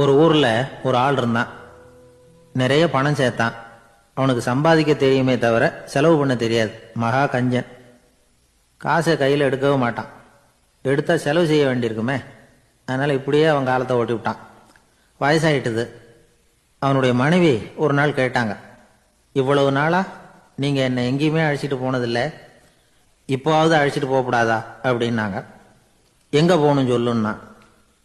ஒரு ஊர்ல ஒரு ஆள் இருந்தான். நிறைய பணம் சேர்த்தான். அவனுக்கு சம்பாதிக்க தெரியுமே தவிர செலவு பண்ண தெரியாது. மகா கஞ்சன். காசை கையில் எடுக்கவும் மாட்டான். எடுத்தா செலவு செய்ய வேண்டியிருக்குமே. அதனால இப்படியே அவன் காலத்தை ஓட்டி விட்டான். வயசாயிட்டுது. அவனுடைய மனைவி ஒரு நாள் கேட்டாங்க, இவ்வளவு நாளா நீங்க என்னை எங்கேயுமே அழைச்சிட்டு போனதில்லை, இப்போவாவது அழைச்சிட்டு போகக்கூடாதா அப்படின்னாங்க. எங்க போகணும் சொல்லுன்னா.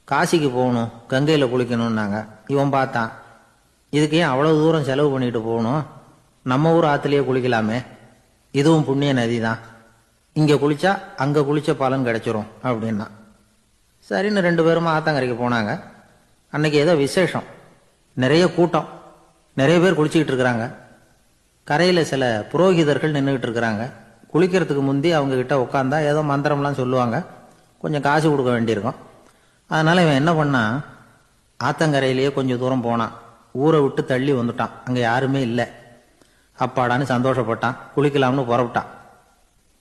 காசிக்கு போகணும், கங்கையில் குளிக்கணும்னாங்க. இவன் பார்த்தான், இதுக்கு ஏன் அவ்வளவு தூரம் செலவு பண்ணிட்டு போகணும், நம்ம ஊர் ஆற்றுலேயே குளிக்கலாமே, இதுவும் புண்ணிய நதி தான், இங்கே குளிச்சா அங்கே குளிச்ச பலன் கிடைச்சிரும் அப்படின்னா. சரின்னு 2 பேரும் ஆத்தங்கரைக்கு போனாங்க. அன்னைக்கு ஏதோ விசேஷம், நிறைய கூட்டம், நிறைய பேர் குளிச்சுக்கிட்டு இருக்கிறாங்க. கரையில் சில புரோகிதர்கள் நின்றுக்கிட்டு இருக்கிறாங்க. குளிக்கிறதுக்கு முந்தி அவங்க கிட்ட உட்காந்தா ஏதோ மந்திரம்லாம் சொல்லுவாங்க, கொஞ்சம் காசு கொடுக்க வேண்டியிருக்கும். அதனால இவன் என்ன பண்ணான், ஆத்தங்கரையிலேயே கொஞ்சம் தூரம் போனான். ஊரை விட்டு தள்ளி வந்துட்டான். அங்கே யாருமே இல்லை. அப்பாடான்னு சந்தோஷப்பட்டான். குளிக்கலாம்னு புறப்பட்டான்.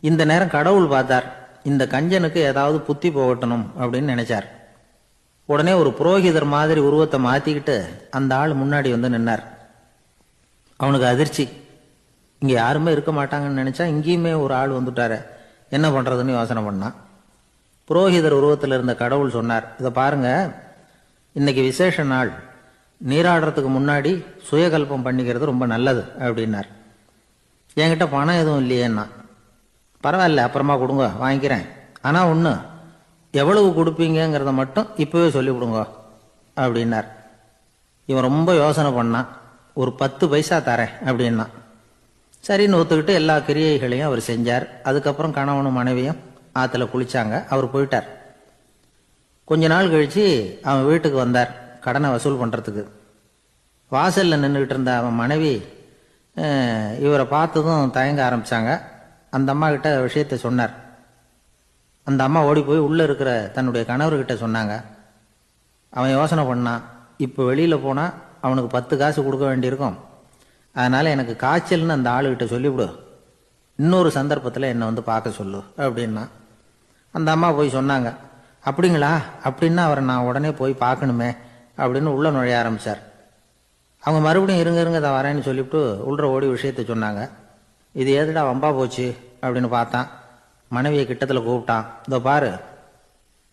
இந்த நேரம் கடவுள் பார்த்தார், இந்த கஞ்சனுக்கு ஏதாவது புத்தி போகட்டணும் அப்படின்னு நினைச்சார். உடனே ஒரு புரோகிதர் மாதிரி உருவத்தை மாத்திக்கிட்டு அந்த ஆள் முன்னாடி வந்து நின்னார். அவனுக்கு அதிர்ச்சி. இங்க யாருமே இருக்க மாட்டாங்கன்னு நினைச்சா இங்கேயுமே ஒரு ஆள் வந்துட்டாரு, என்ன பண்றதுன்னு யோசனை பண்ணான். புரோகிதர் உருவத்தில் இருந்த கடவுள் சொன்னார், இதை பாருங்க, இன்னைக்கு விசேஷ நாள், நீராடுறதுக்கு முன்னாடி சுயகல்பம் பண்ணிக்கிறது ரொம்ப நல்லது அப்படின்னார். என்கிட்ட பணம் எதுவும் இல்லையேன்னா. பரவாயில்ல, அப்புறமா கொடுங்க, வாங்கிக்கிறேன். ஆனால் ஒன்று, எவ்வளவு கொடுப்பீங்கிறத மட்டும் இப்போவே சொல்லிவிடுங்க அப்படின்னார். இவன் ரொம்ப யோசனை பண்ணான். ஒரு 10 பைசா தரேன் அப்படின்னா. சரின்னு ஒத்துக்கிட்டு எல்லா கிரியைகளையும் அவர் செஞ்சார். அதுக்கப்புறம் கணவனும் மனைவியும் ஆற்றுல குளிச்சாங்க. அவர் போயிட்டார். கொஞ்ச நாள் கழிச்சு அவன் வீட்டுக்கு வந்தார், கடனை வசூல் பண்ணுறதுக்கு. வாசலில் நின்றுக்கிட்டு இருந்த அவன் மனைவி இவரை பார்த்ததும் தயங்க ஆரம்பித்தாங்க. அந்த அம்மா கிட்ட விஷயத்தை சொன்னார். அந்த அம்மா ஓடி போய் உள்ளே இருக்கிற தன்னுடைய கணவர்கிட்ட சொன்னாங்க. அவன் யோசனை பண்ணான், இப்போ வெளியில் போனால் அவனுக்கு 10 காசு கொடுக்க வேண்டியிருக்கும், அதனால் எனக்கு காய்ச்சல்னு அந்த ஆளுகிட்ட சொல்லிவிடு, இன்னொரு சந்தர்ப்பத்தில் என்னை வந்து பார்க்க சொல்லு அப்படின்னா. அந்த அம்மா போய் சொன்னாங்க. அப்படிங்களா, அப்படின்னா அவரை நான் உடனே போய் பார்க்கணுமே அப்படின்னு உள்ள நுழைய ஆரம்பித்தார். அவங்க மறுபடியும் இருங்க தான் வரேன்னு சொல்லிவிட்டு உள்ள ஓடி விஷயத்தை சொன்னாங்க. இது ஏதுடா வம்பா போச்சு அப்படின்னு பார்த்தான். மனைவியை கிட்டத்தில் கூப்பிட்டான். இதோ பாரு,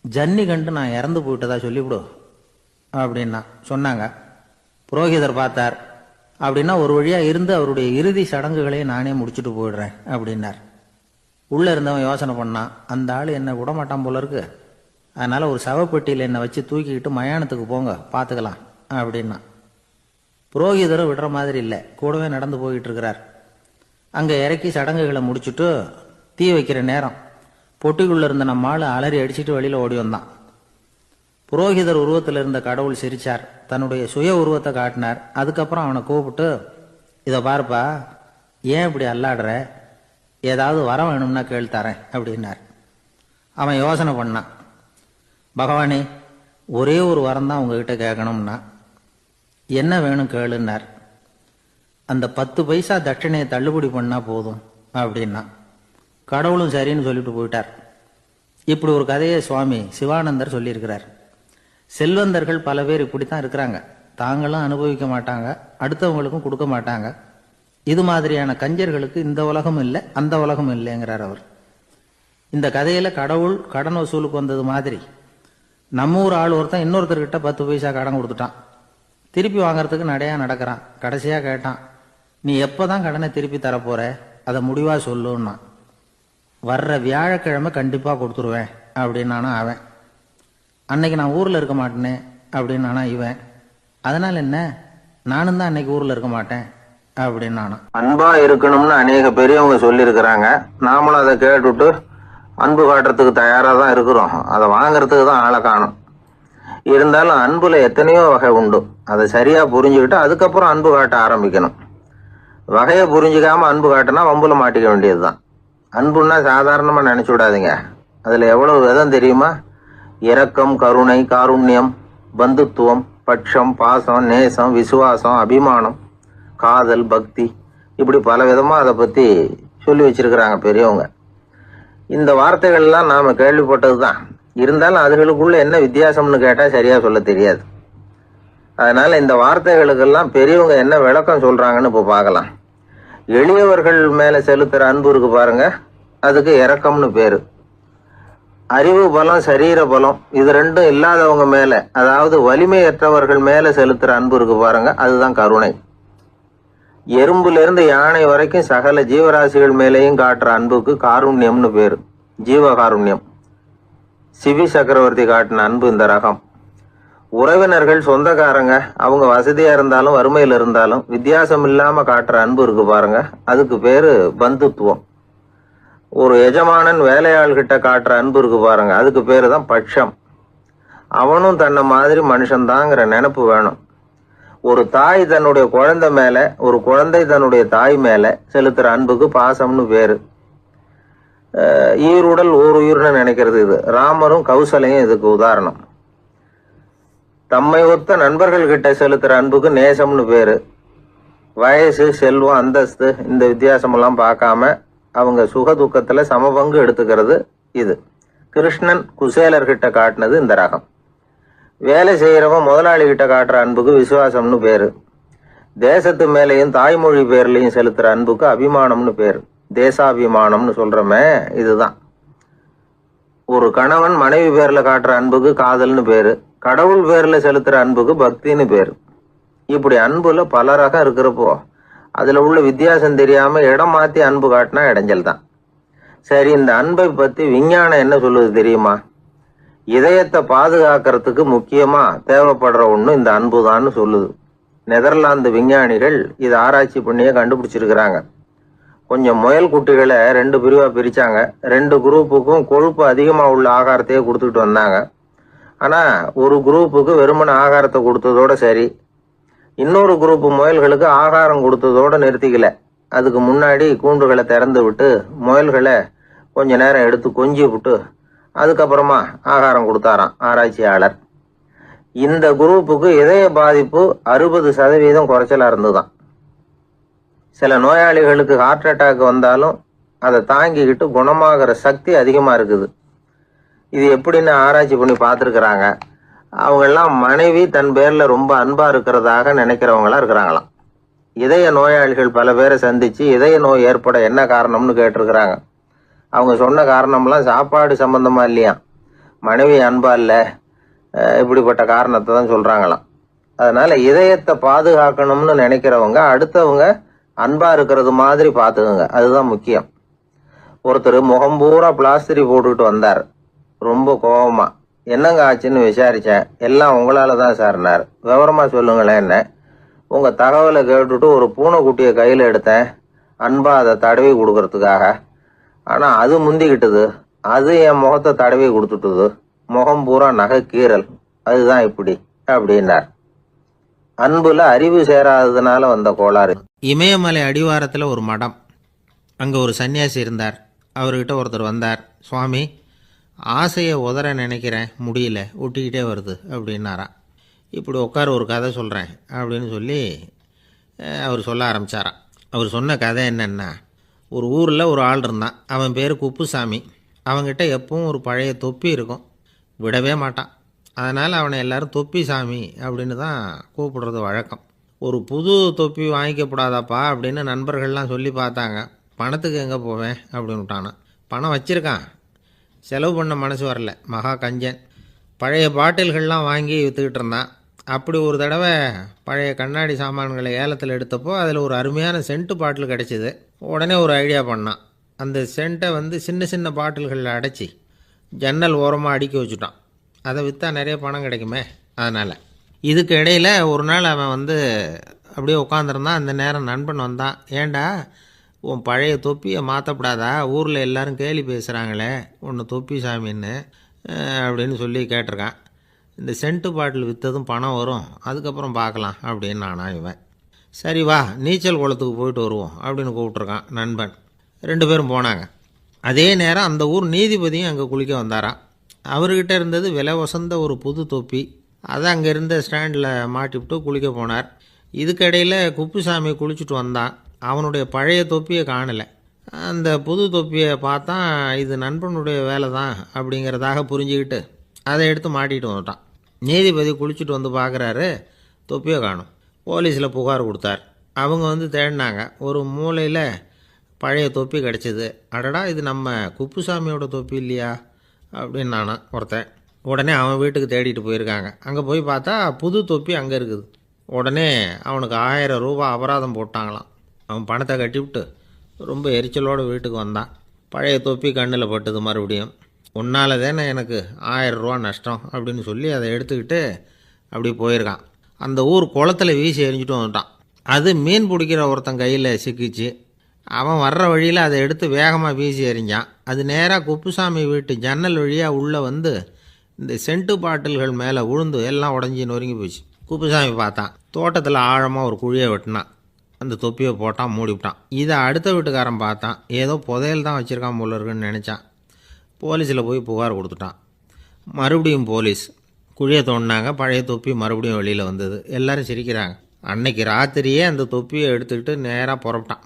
ஜன்னி கண்டு நான் இறந்து போயிட்டதா சொல்லிவிடு அப்படின்னா சொன்னாங்க. புரோகிதர் பார்த்தார். அப்படின்னா ஒரு வழியாக இருந்து அவருடைய இறுதி சடங்குகளையும் நானே முடிச்சுட்டு போயிடுறேன் அப்படின்னார். உள்ளே இருந்தவன் யோசனை பண்ணான், அந்த ஆள் என்னை விடமாட்டான் போல இருக்கு, அதனால் ஒரு சவப்பெட்டியில் என்னை வச்சு தூக்கிக்கிட்டு மயானத்துக்கு போங்க, பார்த்துக்கலாம் அப்படின்னா. புரோகிதரும் விடுற மாதிரி இல்லை, கூடவே நடந்து போயிட்டு இருக்கிறார். அங்கே இறக்கி சடங்குகளை முடிச்சுட்டு தீ வைக்கிற நேரம் பொட்டிக்குள்ளே இருந்த நம்ம ஆள் அலறி அடிச்சுட்டு வெளியில் ஓடி வந்தான். புரோகிதர் உருவத்தில் இருந்த கடவுள் சிரிச்சார், தன்னுடைய சுய உருவத்தை காட்டினார். அதுக்கப்புறம் அவனை கூப்பிட்டு, இதை பாருப்பா, ஏன் இப்படி அல்லாடுற, ஏதாவது வரம் வேணும்னா கேள் தரேன் அப்படின்னார். அவன் யோசனை பண்ணான். பகவானே, ஒரே ஒரு வரம் தான் உங்ககிட்ட கேட்கணும்னா. என்ன வேணும் கேளுன்னார். அந்த 10 பைசா தட்சணையை தள்ளுபடி பண்ணா போதும் அப்படின்னா. கடவுளும் சரின்னு சொல்லிட்டு போயிட்டார். இப்படி ஒரு கதையை சுவாமி சிவானந்தர் சொல்லியிருக்கிறார். செல்வந்தர்கள் பல பேர் இப்படித்தான் இருக்கிறாங்க. தாங்களும் அனுபவிக்க மாட்டாங்க, அடுத்தவங்களுக்கும் கொடுக்க மாட்டாங்க. இது மாதிரியான கஞ்சர்களுக்கு இந்த உலகம் இல்லை, அந்த உலகம் இல்லைங்கிறார் அவர். இந்த கதையில கடவுள் கடன் வசூலுக்கு வந்தது மாதிரி நம்ம ஊர் ஆள் ஒருத்தன் இன்னொருத்தர்கிட்ட 10 பைசா கடன் கொடுத்துட்டான். திருப்பி வாங்கறதுக்கு நடையா நடக்கிறான். கடைசியா கேட்டான், நீ எப்பதான் கடனை திருப்பி தரப்போற, அதை முடிவா சொல்லுன்னா. வர்ற வியாழக்கிழமை கண்டிப்பா கொடுத்துருவேன் அப்படின்னானா அவன். அன்னைக்கு நான் ஊர்ல இருக்க மாட்டேனே அப்படின்னானா இவன். அதனால என்ன, நானும் தான் அன்னைக்கு ஊர்ல இருக்க மாட்டேன் அப்படின்னானா. அன்பா இருக்கணும்னு அநேக பெரியவங்க சொல்லி இருக்கிறாங்க. நாமளும் அதை கேட்டுட்டு அன்பு காட்டுறதுக்கு தயாரா தான் இருக்கிறோம். அதை வாங்கறதுக்கு தான் ஆளை காணும். இருந்தாலும் அன்புல எத்தனையோ வகை உண்டு. அதை சரியா புரிஞ்சுக்கிட்டு அதுக்கப்புறம் அன்பு காட்ட ஆரம்பிக்கணும். வகையை புரிஞ்சுக்காம அன்பு காட்டினா வம்புல மாட்டிக்க வேண்டியதுதான். அன்புன்னா சாதாரணமா நினைச்சு விடாதீங்க. அதுல எவ்வளவு விதம் தெரியுமா? இரக்கம், கருணை, காருண்யம், பந்துத்துவம், பட்சம், பாசம், நேசம், விசுவாசம், அபிமானம், காதல், பக்தி, இப்படி பல விதமா அதை பத்தி சொல்லி வச்சிருக்கிறாங்க பெரியவங்க. இந்த வார்த்தைகள்லாம் நாம கேள்விப்பட்டதுதான். இருந்தாலும் அதுகளுக்குள்ள என்ன வித்தியாசம்னு கேட்டா சரியா சொல்ல தெரியாது. அதனால இந்த வார்த்தைகளுக்கெல்லாம் பெரியவங்க என்ன விளக்கம் சொல்றாங்கன்னு இப்போ பார்க்கலாம். எளியவர்கள் மேல செலுத்துற அன்பு இருக்கு பாருங்க, அதுக்கு இரக்கம்னு பேரு. அறிவு பலம், சரீர பலம் இது ரெண்டும் இல்லாதவங்க மேல, அதாவது வலிமையற்றவர்கள் மேல செலுத்துற அன்பு இருக்கு பாருங்க, அதுதான் கருணை. எறும்புல இருந்து யானை வரைக்கும் சகல ஜீவராசிகள் மேலேயும் காட்டுற அன்புக்கு காருண்யம்னு பேரு, ஜீவகாருண்யம். சிவி சக்கரவர்த்தி காட்டின அன்பு இந்த ரகம். உறவினர்கள், சொந்தக்காரங்க, அவங்க வசதியா இருந்தாலும் வறுமையில இருந்தாலும் வித்தியாசம் இல்லாம காட்டுற அன்பு இருக்கு பாருங்க, அதுக்கு பேரு பந்துத்துவம். ஒரு எஜமானன் வேலையாள்கிட்ட காட்டுற அன்பு இருக்கு பாருங்க, அதுக்கு பேரு தான் பட்சம். அவனும் தன்னை மாதிரி மனுஷன்தாங்கிற நினைப்பு வேணும். ஒரு தாய் தன்னுடைய குழந்தை மேல, ஒரு குழந்தை தன்னுடைய தாய் மேல செலுத்துற அன்புக்கு பாசம்னு பேரு. ஈருடல் ஓர் உயிர்னு நினைக்கிறது இது. ராமரும் கௌசலையும் இதுக்கு உதாரணம். தம்மை ஒத்த நண்பர்கள் கிட்ட செலுத்துற அன்புக்கு நேசம்னு பேரு. வயசு, செல்வம், அந்தஸ்து இந்த வித்தியாசமெல்லாம் பார்க்காம அவங்க சுக துக்கத்துல சமபங்கு எடுத்துக்கிறது இது. கிருஷ்ணன் குசேலர்கிட்ட காட்டினது இந்த ரகம். வேலை செய்யறவன் முதலாளி கிட்ட காட்டுற அன்புக்கு விசுவாசம்னு பேரு. தேசத்து மேலையும் தாய்மொழி பேர்லையும் செலுத்துற அன்புக்கு அபிமானம்னு பேரு. தேசாபிமானம்னு சொல்றமே இதுதான். ஒரு கணவன் மனைவி பேர்ல காட்டுற அன்புக்கு காதல்னு பேரு. கடவுள் பேர்ல செலுத்துற அன்புக்கு பக்தின்னு பேரு. இப்படி அன்புல பல ரகம் இருக்கிறப்போ அதுல உள்ள வித்தியாசம் தெரியாம இடம் மாத்தி அன்பு காட்டினா இடைஞ்சல் தான். சரி, இந்த அன்பை பத்தி விஞ்ஞானம் என்ன சொல்லுது தெரியுமா? இதயத்தை பாதுகாக்கிறதுக்கு முக்கியமா தேவைப்படுற ஒண்ணு இந்த அன்புதான்னு சொல்லுது. நெதர்லாந்து விஞ்ஞானிகள் இதை ஆராய்ச்சி பண்ணியே கண்டுபிடிச்சிருக்கிறாங்க. கொஞ்சம் முயல் குட்டிகளை 2 பிரிவா பிரிச்சாங்க. 2 குரூப்புக்கும் கொழுப்பு அதிகமா உள்ள ஆகாரத்தையே கொடுத்துட்டு வந்தாங்க. ஆனா ஒரு குரூப்புக்கு வெறுமன ஆகாரத்தை கொடுத்ததோட சரி, இன்னொரு குரூப் முயல்களுக்கு ஆகாரம் கொடுத்ததோட நிறுத்திக்கல. அதுக்கு முன்னாடி கூண்டுகளை திறந்து விட்டு முயல்களை கொஞ்ச நேரம் எடுத்து கொஞ்சி விட்டு அதுக்கப்புறமா ஆகாரம் கொடுத்தாராம் ஆராய்ச்சியாளர். இந்த குரூப்புக்கு இதய பாதிப்பு 60% குறைச்சலா இருந்துதான். சில நோயாளிகளுக்கு ஹார்ட் அட்டாக் வந்தாலும் அதை தாங்கிக்கிட்டு குணமாகிற சக்தி அதிகமா இருக்குது. இது எப்படின்னு ஆராய்ச்சி பண்ணி பார்த்துருக்குறாங்க. அவங்க எல்லாம் மனைவி தன் பேர்ல ரொம்ப அன்பா இருக்கிறதாக நினைக்கிறவங்களா இருக்கிறாங்களாம். இதய நோயாளிகள் பல பேரை சந்திச்சு இதய நோய் ஏற்பட என்ன காரணம்னு கேட்டிருக்கிறாங்க. அவங்க சொன்ன காரணம்லாம் சாப்பாடு சம்பந்தமா இல்லையா, மனைவி அன்பா இல்ல, இப்படிப்பட்ட காரணத்தை தான் சொல்றாங்களாம். அதனால இதயத்தை பாதுகாக்கணும்னு நினைக்கிறவங்க அடுத்தவங்க அன்பா இருக்கிறது மாதிரி பார்த்துக்குங்க, அதுதான் முக்கியம். ஒருத்தர் முகம் பூரா பிளாஸ்டரி போட்டுக்கிட்டு வந்தார். ரொம்ப கோபமா, என்னங்க ஆச்சுன்னு விசாரிச்சேன். எல்லாம் உங்களால தான் சார்னார். விவரமா சொல்லுங்களேன். என்ன? உங்க தகவலை கேட்டுட்டு ஒரு பூனைக்குட்டியை கையில எடுத்தேன், அன்பா அதை தடவி கொடுக்கறதுக்காக. ஆனா அது முந்திக்கிட்டது, அது என் முகத்தை தடவி கொடுத்துட்டுது, முகம் பூரா நகை கீறல், அதுதான் இப்படி அப்படின்னார். அன்புல அறிவு சேராததுனால வந்த கோளாறு. இமயமலை அடிவாரத்துல ஒரு மடம். அங்க ஒரு சன்னியாசி இருந்தார். அவர்கிட்ட ஒருத்தர் வந்தார். சுவாமி, ஆசையை உதற நினைக்கிறேன், முடியல, ஒட்டிக்கிட்டே வருது அப்படின்னாராம். இப்படி உட்கார, ஒரு கதை சொல்கிறேன் அப்படின்னு சொல்லி அவர் சொல்ல ஆரம்பித்தாராம். அவர் சொன்ன கதை என்னென்னா, ஒரு ஊரில் ஒரு ஆள் இருந்தான். அவன் பேர் குப்புசாமி. அவன்கிட்ட எப்பவும் ஒரு பழைய தொப்பி இருக்கும், விடவே மாட்டான். அதனால் அவனை எல்லாரும் தொப்பி சாமி அப்படின்னு தான் கூப்பிடுறது வழக்கம். ஒரு புது தொப்பி வாங்கிக்கப்படாதாப்பா அப்படின்னு நண்பர்கள்லாம் சொல்லி பார்த்தாங்க. பணத்துக்கு எங்கே போவேன் அப்படின்னு விட்டானான். பணம் வச்சுருக்கான், செலவு பண்ண மனசு வரல. மகா கஞ்சன். பழைய பாட்டில்கள்லாம் வாங்கி விற்றுக்கிட்டு இருந்தான். அப்படி ஒரு தடவை பழைய கண்ணாடி சாமான்களை ஏலத்தில் எடுத்தப்போ அதில் ஒரு அருமையான சென்ட்டு பாட்டில் கிடச்சிது. உடனே ஒரு ஐடியா பண்ணான். அந்த சென்ட்டை சின்ன சின்ன பாட்டில்களில் அடைச்சி ஜன்னல் ஓரமாக அடுக்கி வச்சுட்டான். அதை விற்றா நிறைய பணம் கிடைக்குமே. அதனால் இதுக்கு இடையில் ஒரு நாள் அவன் அப்படியே உட்காந்துருந்தான். அந்த நேரம் நண்பன் வந்தான். ஏண்டா, உன் பழைய தொப்பியை மாற்றப்படாதா? ஊரில் எல்லோரும் கேலி பேசுகிறாங்களே ஒன்று தொப்பி சாமின்னு அப்படின்னு சொல்லி கேட்டிருக்கான். இந்த சென்ட்டு பாட்டில் விற்றதும் பணம் வரும், அதுக்கப்புறம் பார்க்கலாம் அப்படின்னு நானா இவன். சரி வா, நீச்சல் குளத்துக்கு போயிட்டு வருவோம் அப்படின்னு கூப்பிட்ருக்கான் நண்பன். 2 பேரும் போனாங்க. அதே நேரம் அந்த ஊர் நீதிபதியும் அங்கே குளிக்க வந்தாராம். அவர்கிட்ட இருந்தது விலை வசந்த ஒரு புது தொப்பி. அதை அங்கே இருந்த ஸ்டாண்டில் மாட்டிவிட்டு குளிக்க போனார். இதுக்கிடையில் குப்புசாமி குளிச்சுட்டு வந்தான். அவனுடைய பழைய தொப்பியை காணலை. அந்த புது தொப்பியை பார்த்தா இது நண்பனுடைய வேலை தான் அப்படிங்கிறதாக புரிஞ்சுக்கிட்டு அதை எடுத்து மாட்டிகிட்டு வந்துட்டான். நீதிபதி குளிச்சுட்டு வந்து பார்க்குறாரு, தொப்பியை காணும். போலீஸில் புகார் கொடுத்தார். அவங்க வந்து தேடினாங்க. ஒரு மூலையில் பழைய தொப்பி கிடச்சிது. அடடா, இது நம்ம குப்புசாமியோட தொப்பி இல்லையா அப்படின்னு நானா ஒருத்தன். உடனே அவன் வீட்டுக்கு தேடிட்டு போயிருக்காங்க. அங்கே போய் பார்த்தா புது தொப்பி அங்கே இருக்குது. உடனே அவனுக்கு 1000 ரூபா அபராதம் போட்டாங்களாம். அவன் பணத்தை கட்டிவிட்டு ரொம்ப எரிச்சலோடு வீட்டுக்கு வந்தான். பழைய தொப்பி கண்ணில் பட்டுது. மறுபடியும் உன்னால தானே எனக்கு 1000 ரூபா நஷ்டம் அப்படின்னு சொல்லி அதை எடுத்துக்கிட்டு அப்படி போயிருக்கான். அந்த ஊர் குளத்தில் வீசி எரிஞ்சிட்டு வந்துட்டான். அது மீன் பிடிக்கிற ஒருத்தன் கையில் சிக்கிச்சு. அவன் வர்ற வழியில் அதை எடுத்து வேகமாக வீசி எறிஞ்சான். அது நேராக குப்புசாமி வீட்டு ஜன்னல் வழியாக உள்ளே வந்து இந்த சென்ட்டு பாட்டில்கள் மேலே விழுந்து எல்லாம் உடஞ்சி நொறுங்கி போச்சு. குப்புசாமி பார்த்தான். தோட்டத்தில் ஆழமாக ஒரு குழியை வெட்டினான். அந்த தொப்பியை போட்டான், மூடிவிட்டான். இதை அடுத்த வீட்டுக்காரன் பார்த்தான். ஏதோ புதையல் தான் வச்சுருக்கான் போல இருக்குன்னு நினச்சான். போலீஸில் போய் புகார் கொடுத்துட்டான். மறுபடியும் போலீஸ் குழியை தோண்டினாங்க. பழைய தொப்பி மறுபடியும் வெளியில் வந்தது. எல்லோரும் சிரிக்கிறாங்க. அன்னைக்கு ராத்திரியே அந்த தொப்பியை எடுத்துக்கிட்டு நேராக புறப்பட்டான்.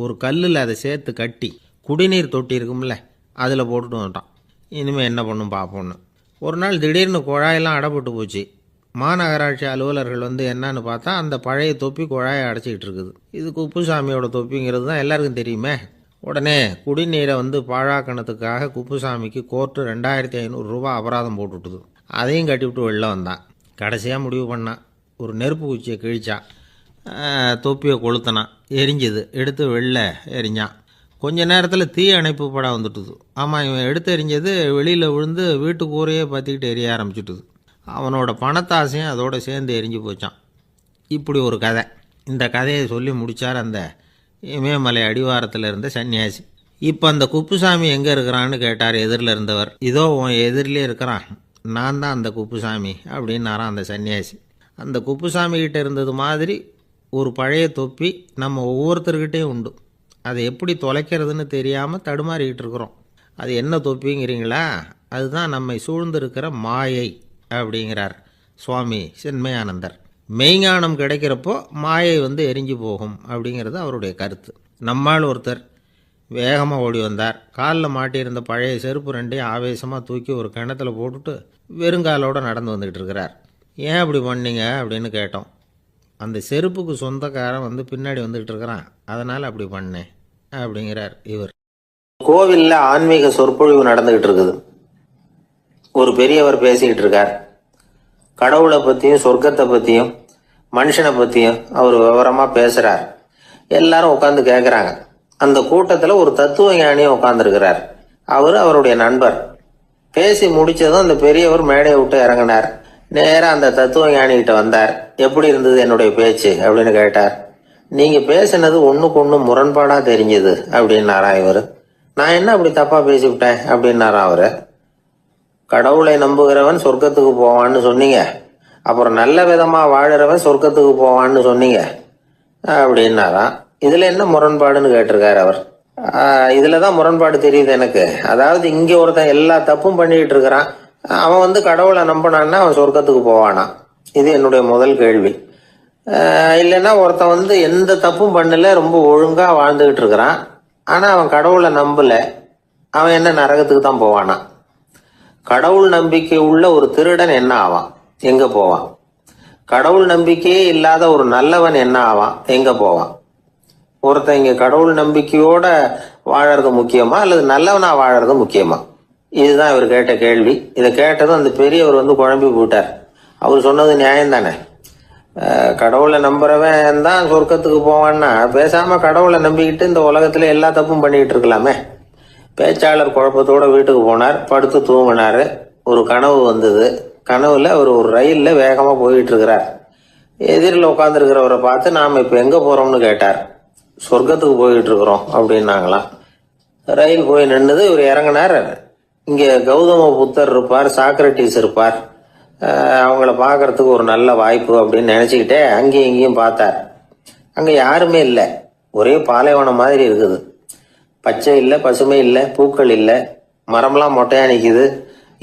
ஒரு கல்லில் அதை சேர்த்து கட்டி குடிநீர் தொட்டி இருக்கும்ல, அதில் போட்டுட்டு வந்துட்டான். இனிமேல் என்ன பண்ணும் பார்ப்போன்னு. ஒரு நாள் திடீர்னு குழாயெல்லாம் அடைப்பட்டு போச்சு. மாநகராட்சி அலுவலர்கள் வந்து என்னன்னு பார்த்தா அந்த பழைய தொப்பி குழாயை அடைச்சிக்கிட்டு இருக்குது. இது குப்புசாமியோட தொப்பிங்கிறது தான் எல்லாருக்கும் தெரியுமே. உடனே குடிநீரை வந்து பாழாக்கணத்துக்காக குப்புசாமிக்கு கோர்ட்டு 2500 ரூபா அபராதம் போட்டுவிட்டுது. அதையும் கட்டிவிட்டு வெளில வந்தான். கடைசியாக முடிவு பண்ணான். ஒரு நெருப்பு குச்சியை கிழிச்சான். தொப்பியை கொளுத்தினான். எரிஞ்சுது. எடுத்து வெளில எரிஞ்சான். கொஞ்ச நேரத்தில் தீ அணைப்பு படம் வந்துட்டுது. ஆமாம், இவன் எடுத்து எரிஞ்சது வெளியில் விழுந்து வீட்டு கூரையே பற்றிக்கிட்டு எரிய ஆரம்பிச்சுட்டுது. அவனோட பணத்தாசையும் அதோடு சேர்ந்து எரிஞ்சு போச்சான். இப்படி ஒரு கதை. இந்த கதையை சொல்லி முடித்தார் அந்த இமயமலை அடிவாரத்தில் இருந்த சன்னியாசி. இப்போ அந்த குப்புசாமி எங்கே இருக்கிறான்னு கேட்டார் எதிரில் இருந்தவர். இதோ உன் எதிரிலே இருக்கிறான், நான் தான் அந்த குப்புசாமி அப்படின்னாரான் அந்த சன்னியாசி. அந்த குப்புசாமி கிட்டே இருந்தது மாதிரி ஒரு பழைய தொப்பி நம்ம ஒவ்வொருத்தர்கிட்டையும் உண்டு. அதை எப்படி தொலைக்கிறதுன்னு தெரியாமல் தடுமாறிக்கிட்டு இருக்கிறோம். அது என்ன தொப்பிங்கிறீங்களா? அதுதான் நம்மை சூழ்ந்திருக்கிற மாயை அப்படிங்கிறார் சுவாமி சின்மயானந்தர். மெய்ஞானம் கிடைக்கிறப்போ மாயை வந்து எரிஞ்சு போகும் அப்படிங்கிறது அவருடைய கருத்து. நம்மால் ஒருத்தர் வேகமாக ஓடி வந்தார். காலில் மாட்டியிருந்த பழைய செருப்பு ரெண்டையும் ஆவேசமாக தூக்கி ஒரு கிணத்துல போட்டுட்டு வெறுங்காலோடு நடந்து வந்துக்கிட்டு இருக்கிறார். ஏன் அப்படி பண்ணீங்க அப்படின்னு கேட்டோம். அந்த செருப்புக்கு சொந்தக்காரன் வந்து பின்னாடி வந்துக்கிட்டு இருக்கிறான், அதனால் அப்படி பண்ணேன் அப்படிங்கிறார் இவர். கோவிலில் ஆன்மீக சொற்பொழிவு நடந்துகிட்டு இருக்குது. ஒரு பெரியவர் பேசிக்கிட்டு இருக்கார். கடவுளை பற்றியும் சொர்க்கத்தை பற்றியும் மனுஷனை பற்றியும் அவர் விவரமாக பேசுகிறார். எல்லாரும் உட்காந்து கேட்குறாங்க. அந்த கூட்டத்தில் ஒரு தத்துவ ஞானியும் உட்காந்துருக்கிறார். அவருடைய நண்பர். பேசி முடித்ததும் அந்த பெரியவர் மேடையை விட்டு இறங்கினார். நேராக அந்த தத்துவ ஞானிகிட்ட வந்தார். எப்படி இருந்தது என்னுடைய பேச்சு அப்படின்னு கேட்டார். நீங்கள் பேசினது ஒன்றுக்கு ஒன்று முரண்பாடாக தெரிஞ்சுது அப்படின்னாரா இவர். நான் என்ன அப்படி தப்பாக பேசிவிட்டேன் அப்படின்னாரா அவர். கடவுளை நம்புகிறவன் சொர்க்கத்துக்கு போவான்னு சொன்னீங்க, அப்புறம் நல்ல விதமாக வாழறவன் சொர்க்கத்துக்கு போவான்னு சொன்னீங்க அப்படின்னாராம். இதில் என்ன முரண்பாடுன்னு கேட்டிருக்காரு அவர். இதில் தான் முரண்பாடு தெரியுது எனக்கு. அதாவது இங்கே ஒருத்தன் எல்லா தப்பும் பண்ணிக்கிட்டு இருக்கிறான், அவன் வந்து கடவுளை நம்பினான்னா அவன் சொர்க்கத்துக்கு போவானா? இது என்னுடைய முதல் கேள்வி. இல்லைன்னா ஒருத்தன் வந்து எந்த தப்பும் பண்ணல, ரொம்ப ஒழுங்காக வாழ்ந்துக்கிட்டு இருக்கிறான், ஆனால் அவன் கடவுளை நம்பலை, அவன் என்ன நரகத்துக்கு தான் போவானா? கடவுள் நம்பிக்கை உள்ள ஒரு திருடன் என்ன ஆவான், எங்கே போவான்? கடவுள் நம்பிக்கையே இல்லாத ஒரு நல்லவன் என்ன ஆவான், எங்கே போவான்? ஒருத்தன் இங்கே கடவுள் நம்பிக்கையோட வாழறது முக்கியமா அல்லது நல்லவனா வாழறது முக்கியமா? இதுதான் இவர் கேட்ட கேள்வி. இதை கேட்டதும் அந்த பெரியவர் வந்து குழம்பி போட்டார். அவர் சொன்னது நியாயம் தானே. கடவுளை நம்புறவன் தான் சொர்க்கத்துக்கு போவான்னா பேசாம கடவுளை நம்பிக்கிட்டு இந்த உலகத்துல எல்லா தப்பும் பண்ணிக்கிட்டு இருக்கலாமே. பேச்சாளர் குழப்பத்தோட வீட்டுக்கு போனார். படுத்து தூங்கினாரு. ஒரு கனவு வந்தது. கனவுல அவர் ஒரு ரயில்ல வேகமா போயிட்டு இருக்கிறார். எதிரில் உட்காந்துருக்கிறவரை பார்த்து நாம இப்ப எங்க போறோம்னு கேட்டார். சொர்க்கத்துக்கு போயிட்டு இருக்கிறோம் அப்படின்னாங்களாம். ரயில் போய் நின்றுது. இவர் இறங்கினார். இங்க கௌதம புத்தர் இருப்பார், சாக்ரட்டிஸ் இருப்பார், அவங்கள பார்க்கறதுக்கு ஒரு நல்ல வாய்ப்பு அப்படின்னு நினைச்சுக்கிட்டே அங்கேயும் இங்கேயும் பார்த்தார். அங்க யாருமே இல்லை. ஒரே பாலைவனம் மாதிரி இருக்குது. பச்சை இல்லை, பசுமை இல்லை, பூக்கள் இல்லை, மரம்லாம் மொட்டையா நிற்குது.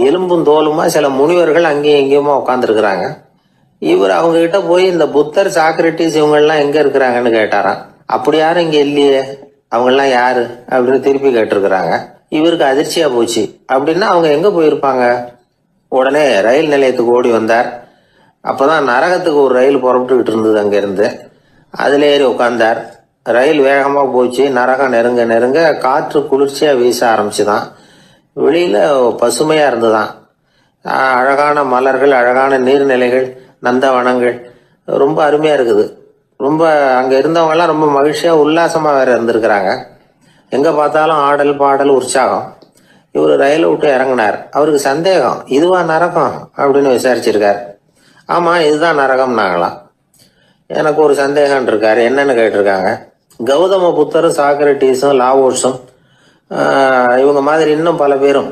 எலும்பும் தோலுமா சில முனிவர்கள் அங்கேயும் இங்கேயுமா உட்காந்துருக்குறாங்க. இவர் அவங்க கிட்ட போய் இந்த புத்தர், சாக்ரட்டிஸ் இவங்கெல்லாம் எங்க இருக்கிறாங்கன்னு கேட்டாராம். அப்படி யாரும் இங்க இல்லையே, அவங்கெல்லாம் யாரு அப்படின்னு திருப்பி கேட்டிருக்கிறாங்க. இவருக்கு அதிர்ச்சியா போச்சு. அப்படின்னா அவங்க எங்க போயிருப்பாங்க? உடனே ரயில் நிலையத்துக்கு ஓடி வந்தார். அப்போதான் நரகத்துக்கு ஒரு ரயில் புறப்பட்டுக்கிட்டு இருந்தது அங்கேருந்து. அதில் ஏறி உட்காந்தார். ரயில் வேகமாக போச்சு. நரகம் நெருங்க நெருங்க காற்று குளிர்ச்சியாக வீச ஆரம்பிச்சுதான். வெளியில் பசுமையாக இருந்துதான். அழகான மலர்கள், அழகான நீர்நிலைகள், நந்தவனங்கள், ரொம்ப அருமையாக இருக்குது. ரொம்ப அங்கே இருந்தவங்கெல்லாம் ரொம்ப மகிழ்ச்சியாக உல்லாசமாக வேற இருந்திருக்கிறாங்க. எங்கே பார்த்தாலும் ஆடல் பாடல் உற்சாகம். இவர் ரயிலை விட்டு இறங்கினார். அவருக்கு சந்தேகம், இதுவா நரகம் அப்படின்னு விசாரிச்சிருக்கார். ஆமாம், இதுதான் நரகம்னாங்களாம். எனக்கு ஒரு சந்தேகம் இருக்காரு. என்னன்னு கேட்டிருக்காங்க. கௌதம புத்தரும் சாக்ரட்டீஸும் லாவோஸும் இவங்க மாதிரி இன்னும் பல பேரும்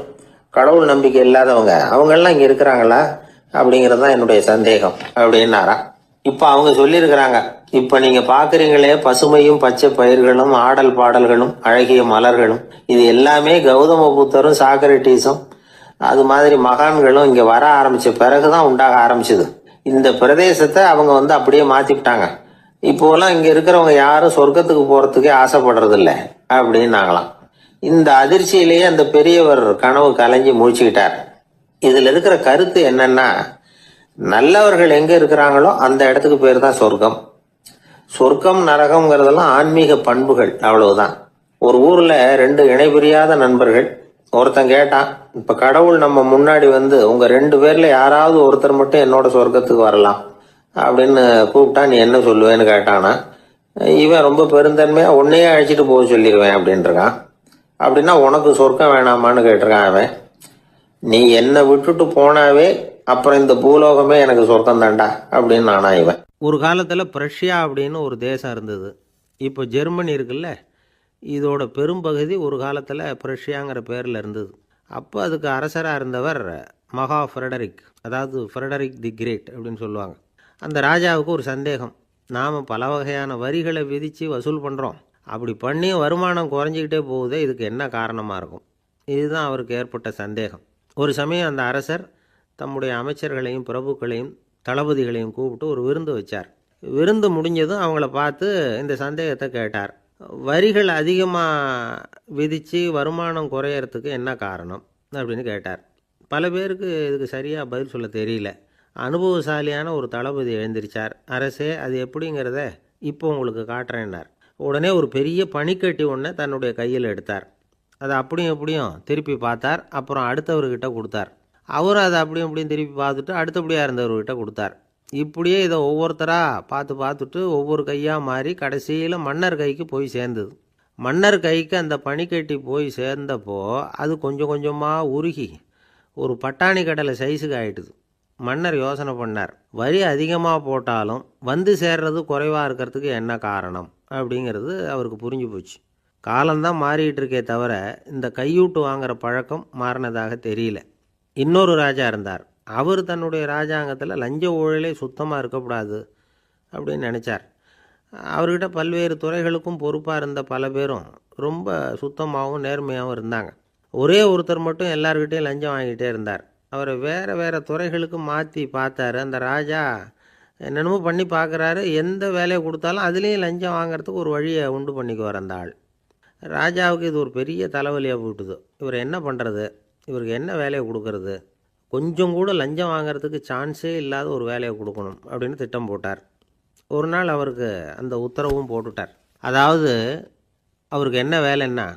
கடவுள் நம்பிக்கை இல்லாதவங்க அவங்கெல்லாம் இங்கே இருக்கிறாங்களா அப்படிங்கிறது தான் என்னுடைய சந்தேகம் அப்படின்னாராம். இப்போ அவங்க சொல்லியிருக்கிறாங்க, இப்போ நீங்கள் பார்க்குறீங்களே பசுமையும் பச்சை பயிர்களும் ஆடல் பாடல்களும் அழகிய மலர்களும், இது எல்லாமே கௌதம புத்தரும் சாக்ரட்டீஸும் அது மாதிரி மகான்களும் இங்கே வர ஆரம்பித்த பிறகுதான் உண்டாக ஆரம்பிச்சது. இந்த பிரதேசத்தை அவங்க அப்படியே மாற்றிவிட்டாங்க. இப்போலாம் இங்கே இருக்கிறவங்க யாரும் சொர்க்கத்துக்கு போகிறதுக்கே ஆசைப்படுறது இல்லை அப்படின்னாங்களாம். இந்த அதிர்ச்சியிலேயே அந்த பெரியவர் கனவு கலைஞ்சி முழிச்சுக்கிட்டார். இதில் இருக்கிற கருத்து என்னன்னா, நல்லவர்கள் எங்கே இருக்கிறாங்களோ அந்த இடத்துக்கு பேர் தான் சொர்க்கம். சொர்க்கம் நரகம்ங்கிறதெல்லாம் ஆன்மீக பண்புகள், அவ்வளவுதான். ஒரு ஊரில் 2 இணைபிரியாத நண்பர்கள். ஒருத்தன் கேட்டான், இப்போ கடவுள் நம்ம முன்னாடி உங்கள் 2 பேரில் யாராவது ஒருத்தர் மட்டும் என்னோட சொர்க்கத்துக்கு வரலாம் அப்படின்னு கூப்பிட்டா நீ என்ன சொல்லுவேன்னு கேட்டானா. இவன் ரொம்ப பெருந்தன்மையாக உன்னையே அழைச்சிட்டு போக சொல்லிடுவேன் அப்படின்ட்டுருக்கான். அப்படின்னா உனக்கு சொர்க்கம் வேணாமான்னு கேட்டிருக்கான் அவன். நீ என்னை விட்டுட்டு போனாவே அப்புறம் இந்த பூலோகமே எனக்கு சொர்க்கம் தாண்டா அப்படின்னு நானா இவன். ஒரு காலத்தில் பிரஷ்யா அப்படின்னு ஒரு தேசம் இருந்தது. இப்போ ஜெர்மனி இருக்குல்ல, இதோட பெரும்பகுதி ஒரு காலத்தில் பிரஷ்யாங்கிற பேரில் இருந்தது. அப்போ அதுக்கு அரசராக இருந்தவர் மகா ஃப்ரெடரிக், அதாவது ஃப்ரெடரிக் தி கிரேட் அப்படின்னு சொல்லுவாங்க. அந்த ராஜாவுக்கு ஒரு சந்தேகம், நாம் பல வகையான வரிகளை விதித்து வசூல் பண்ணுறோம், அப்படி பண்ணியும் வருமானம் குறைஞ்சிக்கிட்டே போகுதே, இதுக்கு என்ன காரணமாக இருக்கும்? இதுதான் அவருக்கு ஏற்பட்ட சந்தேகம். ஒரு சமயம் அந்த அரசர் தம்முடைய அமைச்சர்களையும் பிரபுக்களையும் தளபதிகளையும் கூப்பிட்டு ஒரு விருந்து வச்சார். விருந்து முடிஞ்சதும் அவங்கள பார்த்து இந்த சந்தேகத்தை கேட்டார். வரிகள் அதிகமாக விதித்து வருமானம் குறையறதுக்கு என்ன காரணம் அப்படின்னு கேட்டார். பல பேருக்கு இதுக்கு சரியாக பதில் சொல்ல தெரியல. அனுபவசாலியான ஒரு தளபதி எழுந்திருச்சார். அரசே, அது எப்படிங்கிறத இப்போ உங்களுக்கு காட்டுறேன்னார். உடனே ஒரு பெரிய பனிக்கட்டி ஒன்றை தன்னுடைய கையில் எடுத்தார். அதை அப்படியும் எப்படியும் திருப்பி பார்த்தார். அப்புறம் அடுத்தவர்கிட்ட கொடுத்தார். அவரும் அதை அப்படியும் இப்படியும் திருப்பி பார்த்துட்டு அடுத்தபடியாக இருந்தவர்கிட்ட கொடுத்தார். இப்படியே இதை ஒவ்வொருத்தராக பார்த்துட்டு ஒவ்வொரு கையாக மாறி கடைசியில் மன்னர் கைக்கு போய் சேர்ந்தது. மன்னர் கைக்கு அந்த பனிக்கட்டி போய் சேர்ந்தப்போ அது கொஞ்சம் கொஞ்சமாக உருகி ஒரு பட்டாணி கடலை சைஸுக்கு ஆகிட்டுது. மன்னர் யோசனை பண்ணார், வரி அதிகமாக போட்டாலும் சேர்றது குறைவாக இருக்கிறதுக்கு என்ன காரணம் அப்படிங்கிறது அவருக்கு புரிஞ்சு போச்சு. காலம்தான் மாறிட்டு இருக்கே தவிர இந்த கையூட்டு வாங்குகிற பழக்கம் மாறினதாக தெரியல. இன்னொரு ராஜா இருந்தார். அவர் தன்னுடைய ராஜாங்கத்தில் லஞ்ச ஊழலே சுத்தமாக இருக்கக்கூடாது அப்படின்னு நினச்சார். அவர்கிட்ட பல்வேறு துறைகளுக்கும் பொறுப்பாக இருந்த பல பேரும் ரொம்ப சுத்தமாகவும் நேர்மையாகவும் இருந்தாங்க. ஒரே ஒருத்தர் மட்டும் எல்லார்கிட்டையும் லஞ்சம் வாங்கிட்டே இருந்தார். அவரை வேறு வேறு துறைகளுக்கு மாற்றி பார்த்தாரு. அந்த ராஜா என்னென்னமோ பண்ணி பார்க்குறாரு. எந்த வேலையை கொடுத்தாலும் அதுலேயும் லஞ்சம் வாங்கிறதுக்கு ஒரு வழியை உண்டு பண்ணிக்குவார் அந்த ஆள். ராஜாவுக்கு இது ஒரு பெரிய தலைவலியாக போட்டுது. இவர் என்ன பண்ணுறது, இவருக்கு என்ன வேலையை கொடுக்கறது, கொஞ்சம் கூட லஞ்சம் வாங்கிறதுக்கு சான்ஸே இல்லாத ஒரு வேலையை கொடுக்கணும் அப்படின்னு திட்டம் போட்டார். ஒரு நாள் அவருக்கு அந்த உத்தரவும் போட்டுட்டார். அதாவது அவருக்கு என்ன வேலைன்னா,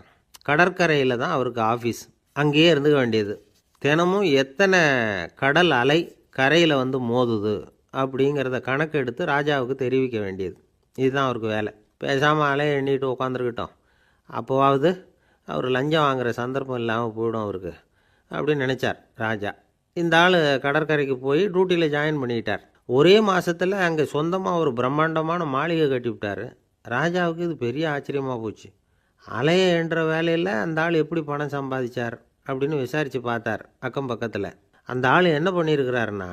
கடற்கரையில் தான் அவருக்கு ஆஃபீஸ். அங்கேயே இருந்துக்க வேண்டியது. தினமும் எத்தனை கடல் அலை கரையில் மோதுது அப்படிங்கிறத கணக்கு எடுத்து ராஜாவுக்கு தெரிவிக்க வேண்டியது. இதுதான் அவருக்கு வேலை. பேசாமல் அலையை எண்ணிட்டு உட்காந்துருக்கட்டும், அப்போவாவது அவர் லஞ்சம் வாங்குகிற சந்தர்ப்பம் இல்லாமல் போயிடும் அவருக்கு அப்படின்னு நினச்சார் ராஜா. இந்த ஆள் கடற்கரைக்கு போய் டியூட்டியில் ஜாயின் பண்ணிக்கிட்டார். ஒரே மாதத்தில் அங்கே சொந்தமாக ஒரு பிரம்மாண்டமான மாளிகை கட்டி விட்டார். ராஜாவுக்கு இது பெரிய ஆச்சரியமாக போச்சு. அலையை என்ற வேலையில் அந்த ஆள் எப்படி பணம் சம்பாதிச்சார் அப்படின்னு விசாரித்து பார்த்தார் அக்கம் பக்கத்தில். அந்த ஆள் என்ன பண்ணியிருக்கிறாருன்னா,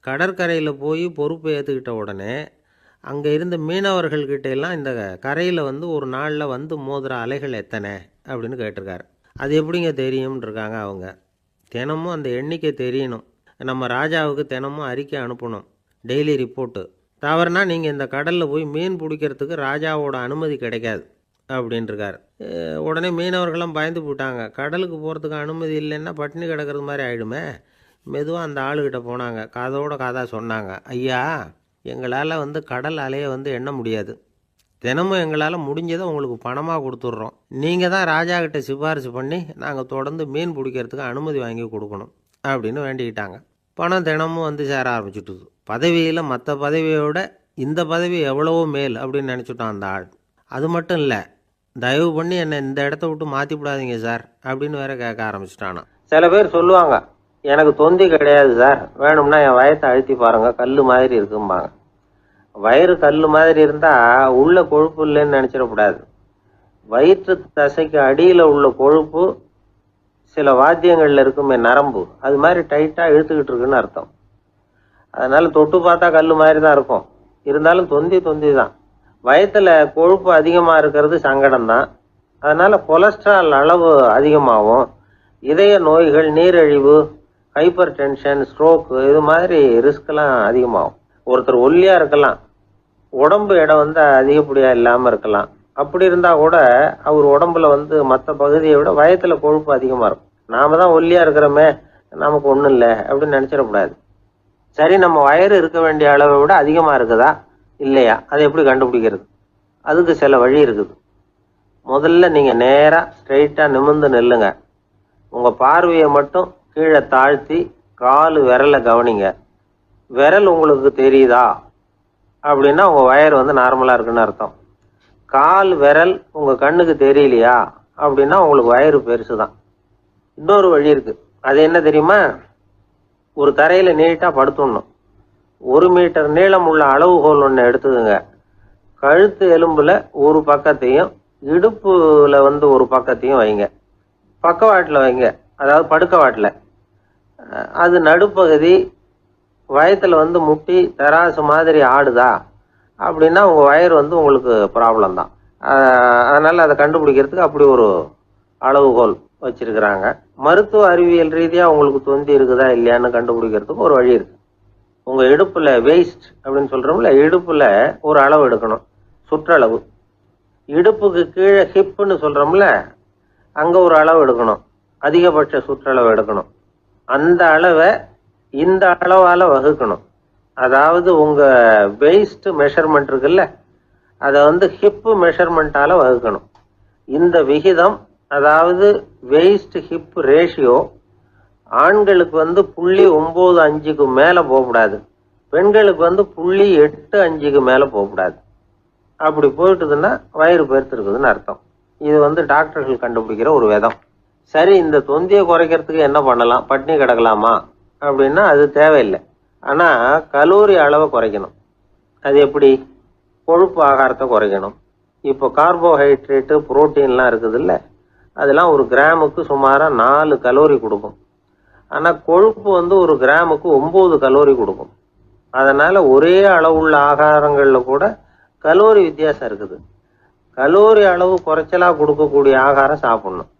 கடற்கரையில் போய் பொறுப்பை ஏற்றுக்கிட்ட உடனே அங்கே இருந்த மீனவர்கள்கிட்ட எல்லாம் இந்த கரையில் ஒரு நாளில் மோதுகிற அலைகள் எத்தனை அப்படின்னு கேட்டிருக்காரு. அது எப்படிங்க தெரியும்னு இருக்காங்க அவங்க. தினமும் அந்த எண்ணிக்கை தெரியணும். நம்ம ராஜாவுக்கு தினமும் அறிக்கை அனுப்பணும், டெய்லி ரிப்போர்ட்டு. தவறுனா நீங்கள் இந்த கடலில் போய் மீன் பிடிக்கிறதுக்கு ராஜாவோட அனுமதி கிடைக்காது அப்படின்ட்டுருக்காரு. உடனே மீனவர்களும் பயந்து போட்டாங்க. கடலுக்கு போகிறதுக்கு அனுமதி இல்லைன்னா பட்டினி கிடக்கிறது மாதிரி ஆகிடுமே, மெதுவாக அந்த ஆளுகிட்ட போனாங்க. காதோட காதாக சொன்னாங்க, ஐயா, எங்களால் கடல் அலையை எண்ண முடியாது. தினமும் எங்களால் முடிஞ்சதை உங்களுக்கு பணமாக கொடுத்துட்றோம். நீங்கள் தான் ராஜா கிட்ட சிபாரிசு பண்ணி நாங்கள் தொடர்ந்து மீன் பிடிக்கிறதுக்கு அனுமதி வாங்கி கொடுக்கணும் அப்படின்னு வேண்டிக்கிட்டாங்க. பணம் தினமும் சேர ஆரம்பிச்சுட்டுது. பதவியில் மற்ற பதவியோட இந்த பதவி எவ்வளவோ மேல் அப்படின்னு நினச்சிட்டான் அந்த ஆள். அது மட்டும் இல்லை, தயவு பண்ணி என்னை இந்த இடத்த விட்டு மாற்றி விடாதீங்க சார் அப்படின்னு வேற கேட்க ஆரம்பிச்சிட்டானா. சில பேர் சொல்லுவாங்க, எனக்கு தொந்தி கிடையாது சார், வேணும்னா என் வயத்தை அழுத்தி பாருங்க, கல் மாதிரி இருக்கும்பாங்க. வயிறு கல் மாதிரி இருந்தால் உள்ள கொழுப்பு இல்லைன்னு நினச்சிடக்கூடாது. வயிற்று தசைக்கு அடியில் உள்ள கொழுப்பு சில வாத்தியங்களில் இருக்குமே நரம்பு, அது மாதிரி டைட்டாக இழுத்துக்கிட்டு இருக்குன்னு அர்த்தம். அதனால் தொட்டு பார்த்தா கல் மாதிரி தான் இருக்கும். இருந்தாலும் தொந்தி தான். வயத்தில் கொழுப்பு அதிகமாக இருக்கிறது சங்கடம் தான். அதனால் கொலஸ்ட்ரால் அளவு அதிகமாகும். இதய நோய்கள், நீரிழிவு, ஹைப்பர் டென்ஷன், ஸ்ட்ரோக்கு, இது மாதிரி ரிஸ்க்லாம் அதிகமாகும். ஒருத்தர் ஒல்லியாக இருக்கலாம், உடம்பு இடம் அதிகப்படியாக இல்லாமல் இருக்கலாம். அப்படி இருந்தால் கூட அவர் உடம்புல மற்ற பகுதியை விட வயத்தில் கொழுப்பு அதிகமாக இருக்கும். நாம தான் ஒல்லியாக இருக்கிறோமே, நமக்கு ஒன்றும் இல்லை அப்படின்னு நினச்சிடக்கூடாது. சரி, நம்ம வயிறு இருக்க வேண்டிய அளவை விட அதிகமாக இருக்குதா இல்லையா, அதை எப்படி கண்டுபிடிக்கிறது? அதுக்கு சில வழி இருக்குது. முதல்ல நீங்கள் நேராக ஸ்ட்ரெயிட்டாக நிமிர்ந்து நில்லுங்க. உங்கள் பார்வையை மட்டும் கீழே தாழ்த்தி கால் விரலை கவனிங்க. விரல் உங்களுக்கு தெரியுதா அப்படின்னா உங்கள் வயர் நார்மலாக இருக்குன்னு அர்த்தம். கால் விரல் உங்கள் கண்ணுக்கு தெரியலையா அப்படின்னா உங்களுக்கு வயிறு பெருசு தான். இன்னொரு வழி இருக்குது. அது என்ன தெரியுமா? ஒரு தரையில் நீட்டாக படுத்துடணும். 1 மீட்டர் நீளம் உள்ள அளவுகோல் ஒன்று எடுத்துக்கோங்க. கழுத்து எலும்பில் ஒரு பக்கத்தையும் இடுப்புல ஒரு பக்கத்தையும் வைங்க. பக்கவாட்டில் வைங்க, அதாவது படுக்கவாட்டில். அது நடுப்பகுதி வயத்தில் முட்டி தராசு மாதிரி ஆடுதா அப்படின்னா உங்கள் வயர் உங்களுக்கு ப்ராப்ளம் தான். அதனால் அதை கண்டுபிடிக்கிறதுக்கு அப்படி ஒரு அளவுகோல் வச்சிருக்கிறாங்க. மருத்துவ அறிவியல் ரீதியாக உங்களுக்கு தொந்தி இருக்குதா இல்லையான்னு கண்டுபிடிக்கிறதுக்கு ஒரு வழி இருக்கு. உங்கள் இடுப்பில் வெயிஸ்ட் அப்படின்னு சொல்கிறோம்ல, இடுப்பில் ஒரு அளவு எடுக்கணும், சுற்றளவு. இடுப்புக்கு கீழே ஹிப்புன்னு சொல்கிறோம்ல, அங்கே ஒரு அளவு எடுக்கணும், அதிகபட்ச சுற்றளவு எடுக்கணும். அந்த அளவை இந்த அளவால் வகுக்கணும். அதாவது உங்கள் வெயிஸ்ட் மெஷர்மெண்ட் இருக்குல்ல, அதை ஹிப்பு மெஷர்மெண்ட்டால் வகுக்கணும். இந்த விகிதம், அதாவது வெயிஸ்ட் ஹிப் ரேஷியோ, ஆண்களுக்கு 0.95க்கு மேலே போகக்கூடாது, பெண்களுக்கு 0.85க்கு மேலே போகக்கூடாது. அப்படி போயிட்டுதுன்னா வயிறு பெருத்திருக்குதுன்னு அர்த்தம். இது டாக்டர்கள் கண்டுபிடிக்கிற ஒரு விதம். சரி, இந்த தொந்தியை குறைக்கிறதுக்கு என்ன பண்ணலாம்? பட்னி கிடக்கலாமா அப்படின்னா அது தேவையில்லை. ஆனால் கலோரி அளவை குறைக்கணும். அது எப்படி? கொழுப்பு ஆகாரத்தை குறைக்கணும். இப்போ கார்போஹைட்ரேட்டு, புரோட்டீன்லாம் இருக்குது இல்லை, அதெல்லாம் ஒரு கிராமுக்கு சுமாராக 4 கலோரி கொடுக்கும். ஆனால் கொழுப்பு ஒரு கிராமுக்கு 9 கலோரி கொடுக்கும். அதனால் ஒரே அளவுள்ள ஆகாரங்களில் கூட கலோரி வித்தியாசம் இருக்குது. கலோரி அளவு குறைச்சலாக கொடுக்கக்கூடிய ஆகாரம் சாப்பிடணும்.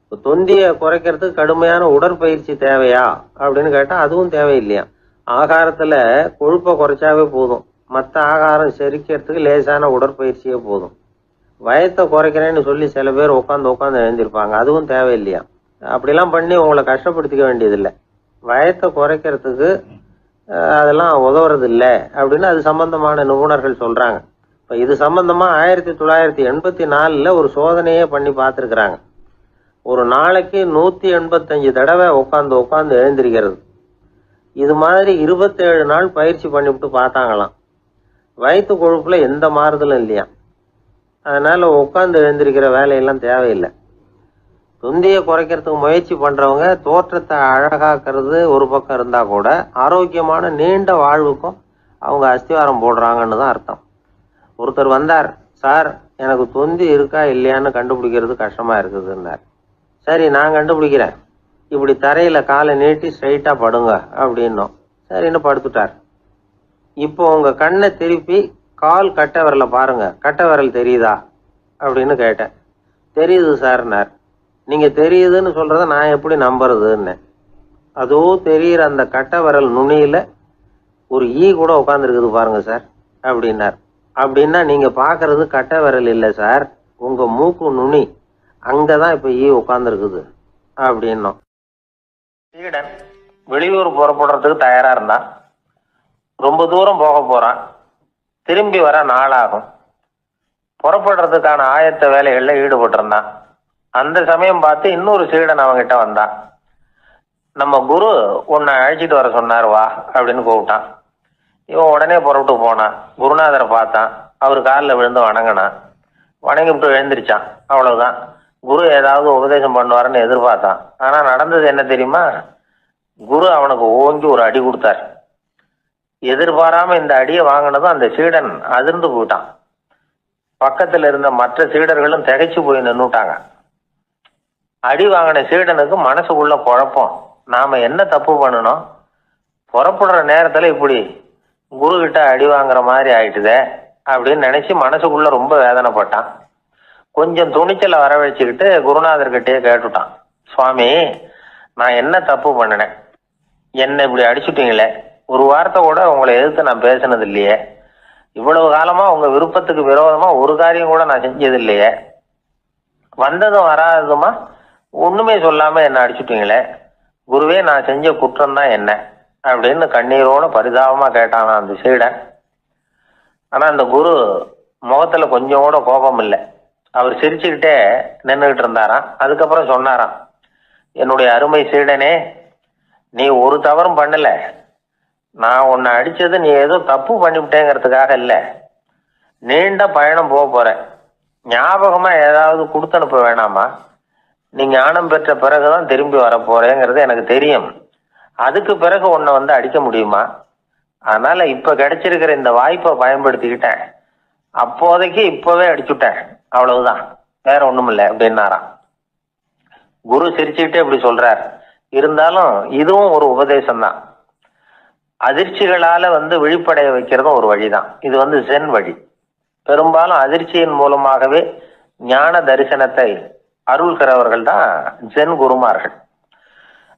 இப்போ தொந்தியை குறைக்கிறதுக்கு கடுமையான உடற்பயிற்சி தேவையா அப்படின்னு கேட்டால் அதுவும் தேவையில்லையா. ஆகாரத்தில் கொழுப்பை குறைச்சாவே போதும், மற்ற ஆகாரம் செரிக்கிறதுக்கு லேசான உடற்பயிற்சியே போதும். வயத்தை குறைக்கிறேன்னு சொல்லி சில பேர் உட்காந்து எழுந்திருப்பாங்க, அதுவும் தேவையில்லையா. அப்படிலாம் பண்ணி உங்களை கஷ்டப்படுத்திக்க வேண்டியதில்லை. வயத்தை குறைக்கிறதுக்கு அதெல்லாம் உதவுறது இல்லை அப்படின்னு அது சம்பந்தமான நிபுணர்கள் சொல்கிறாங்க. இப்போ இது சம்பந்தமாக 1984 ஒரு சோதனையே பண்ணி பார்த்துருக்குறாங்க. ஒரு நாளைக்கு 185 தடவை உட்காந்து எழுந்திருக்கிறது. இது மாதிரி 27 நாள் பயிற்சி பண்ணிவிட்டு பார்த்தாங்களாம். வயிற்று கொழுப்புல எந்த மாறுதலும் இல்லையா. அதனால உட்காந்து எழுந்திருக்கிற வேலையெல்லாம் தேவையில்லை. தொந்தியை குறைக்கிறதுக்கு முயற்சி பண்றவங்க தோற்றத்தை அழகாக்குறது ஒரு பக்கம் இருந்தா கூட ஆரோக்கியமான நீண்ட வாழ்வுக்கும் அவங்க அஸ்திவாரம் போடுறாங்கன்னு தான் அர்த்தம். ஒருத்தர் வந்தார், சார் எனக்கு தொந்தி இருக்கா இல்லையான்னு கண்டுபிடிக்கிறது கஷ்டமா இருக்குதுன்னார். சரி, நான் கண்டுபிடிக்கிறேன், இப்படி தரையில காலை நீட்டி ஸ்ட்ரைட்டா படுங்க அப்படின்னோம். சரின்னு படுத்துட்டார். இப்போ உங்க கண்ணை திருப்பி கால் கட்டை விரலை பாருங்க, கட்டை விரல் தெரியுதா அப்படின்னு கேட்டேன். தெரியுது சார்னார். நீங்க தெரியுதுன்னு சொல்றத நான் எப்படி நம்புறதுன்னு. அதோ தெரியுற அந்த கட்டை விரல் நுனியில ஒரு ஈ கூட உட்காந்துருக்குது பாருங்க சார் அப்படின்னார். அப்படின்னா நீங்க பாக்குறது கட்டை விரல் இல்லை சார், உங்க மூக்கு நுனி, அங்கதான் இப்ப ஈ உட்காந்துருக்குது அப்படின்னோம். சீடன் வெளியூர் புறப்படுறதுக்கு தயாரா இருந்தான். ரொம்ப தூரம் போக போறான். திரும்பி வர நாளாகும். புறப்படுறதுக்கான ஆயத்த வேலைகள்ல ஈடுபட்டு இருந்தான். அந்த சமயம் பார்த்து இன்னொரு சீடன் அவங்கிட்ட வந்தான். நம்ம குரு உன்னை அழைச்சிட்டு வர சொன்னார் வா அப்படின்னு கூப்பிட்டான். இவன் உடனே புறப்பட்டு போனான். குருநாதரை பார்த்தான். அவர் காலில் விழுந்து வணங்கினான். வணங்கிவிட்டு எழுந்திரிச்சான். அவ்வளவுதான். குரு ஏதாவது உபதேசம் பண்ணுவாருன்னு எதிர்பார்த்தான். ஆனா நடந்தது என்ன தெரியுமா? குரு அவனுக்கு ஓங்கி ஒரு அடி கொடுத்தார். எதிர்பாராம இந்த அடியை வாங்கினதும் அந்த சீடன் அதிர்ந்து போயிட்டான். பக்கத்துல இருந்த மற்ற சீடர்களும் திகைச்சு போய் நின்னுட்டாங்க. அடி வாங்கின சீடனுக்கு மனசுக்குள்ள குழப்பம். நாம என்ன தப்பு பண்ணணும்? புறப்படுற நேரத்துல இப்படி குரு கிட்ட அடி வாங்குற மாதிரி ஆயிட்டுதே அப்படின்னு நினைச்சு மனசுக்குள்ள ரொம்ப வேதனைப்பட்டான். கொஞ்சம் துணிச்சலை வரவழைச்சுக்கிட்டு குருநாதர்கிட்டயே கேட்டுட்டான். சுவாமி, நான் என்ன தப்பு பண்ணினேன்? என்னை இப்படி அடிச்சுட்டீங்களே. ஒரு வார்த்தை கூட உங்களை எதிர்த்து நான் பேசினது இல்லையே. இவ்வளவு காலமா உங்க விருப்பத்துக்கு விரோதமா ஒரு காரியம் கூட நான் செஞ்சது இல்லையே. வந்ததும் வராததுமா ஒண்ணுமே சொல்லாம என்ன அடிச்சுட்டீங்களே. குருவே, நான் செஞ்ச குற்றம் தான் என்ன அப்படின்னு கண்ணீரோட பரிதாபமா கேட்டானா அந்த சீடன். ஆனா அந்த குரு முகத்துல கொஞ்சம் கூட கோபம் இல்லை. அவர் சிரிச்சுக்கிட்டே நின்றுகிட்டு இருந்தாராம். அதுக்கப்புறம் சொன்னாராம், என்னுடைய அருமை சீடனே, நீ ஒரு தவறும் பண்ணல. நான் உன்னை அடிச்சது நீ ஏதோ தப்பு பண்ணிவிட்டேங்கிறதுக்காக இல்லை. நீண்ட பயணம் போக போற. ஞாபகமா ஏதாவது கொடுத்து அனுப்ப வேணாமா? நீ ஞானம் பெற்ற பிறகுதான் திரும்பி வர போறேங்கிறது எனக்கு தெரியும். அதுக்கு பிறகு உன்னை வந்து அடிக்க முடியுமா? அதனால இப்ப கிடைச்சிருக்கிற இந்த வாய்ப்பை பயன்படுத்திக்கிட்டேன். அப்போதைக்கு இப்பவே அடிச்சுட்டேன், அவ்வளவுதான், வேற ஒண்ணும் இல்லை அப்படின்னாராம். குரு சிரிச்சுக்கிட்டே இப்படி சொல்றார். இருந்தாலும் இதுவும் ஒரு உபதேசம் தான். அதிர்ச்சிகளால விழிப்படைய வைக்கிறதும் ஒரு வழிதான். இது ஜென் வழி. பெரும்பாலும் அதிர்ச்சியின் மூலமாகவே ஞான தரிசனத்தை அருள்கிறவர்கள் தான் ஜென் குருமார்கள்.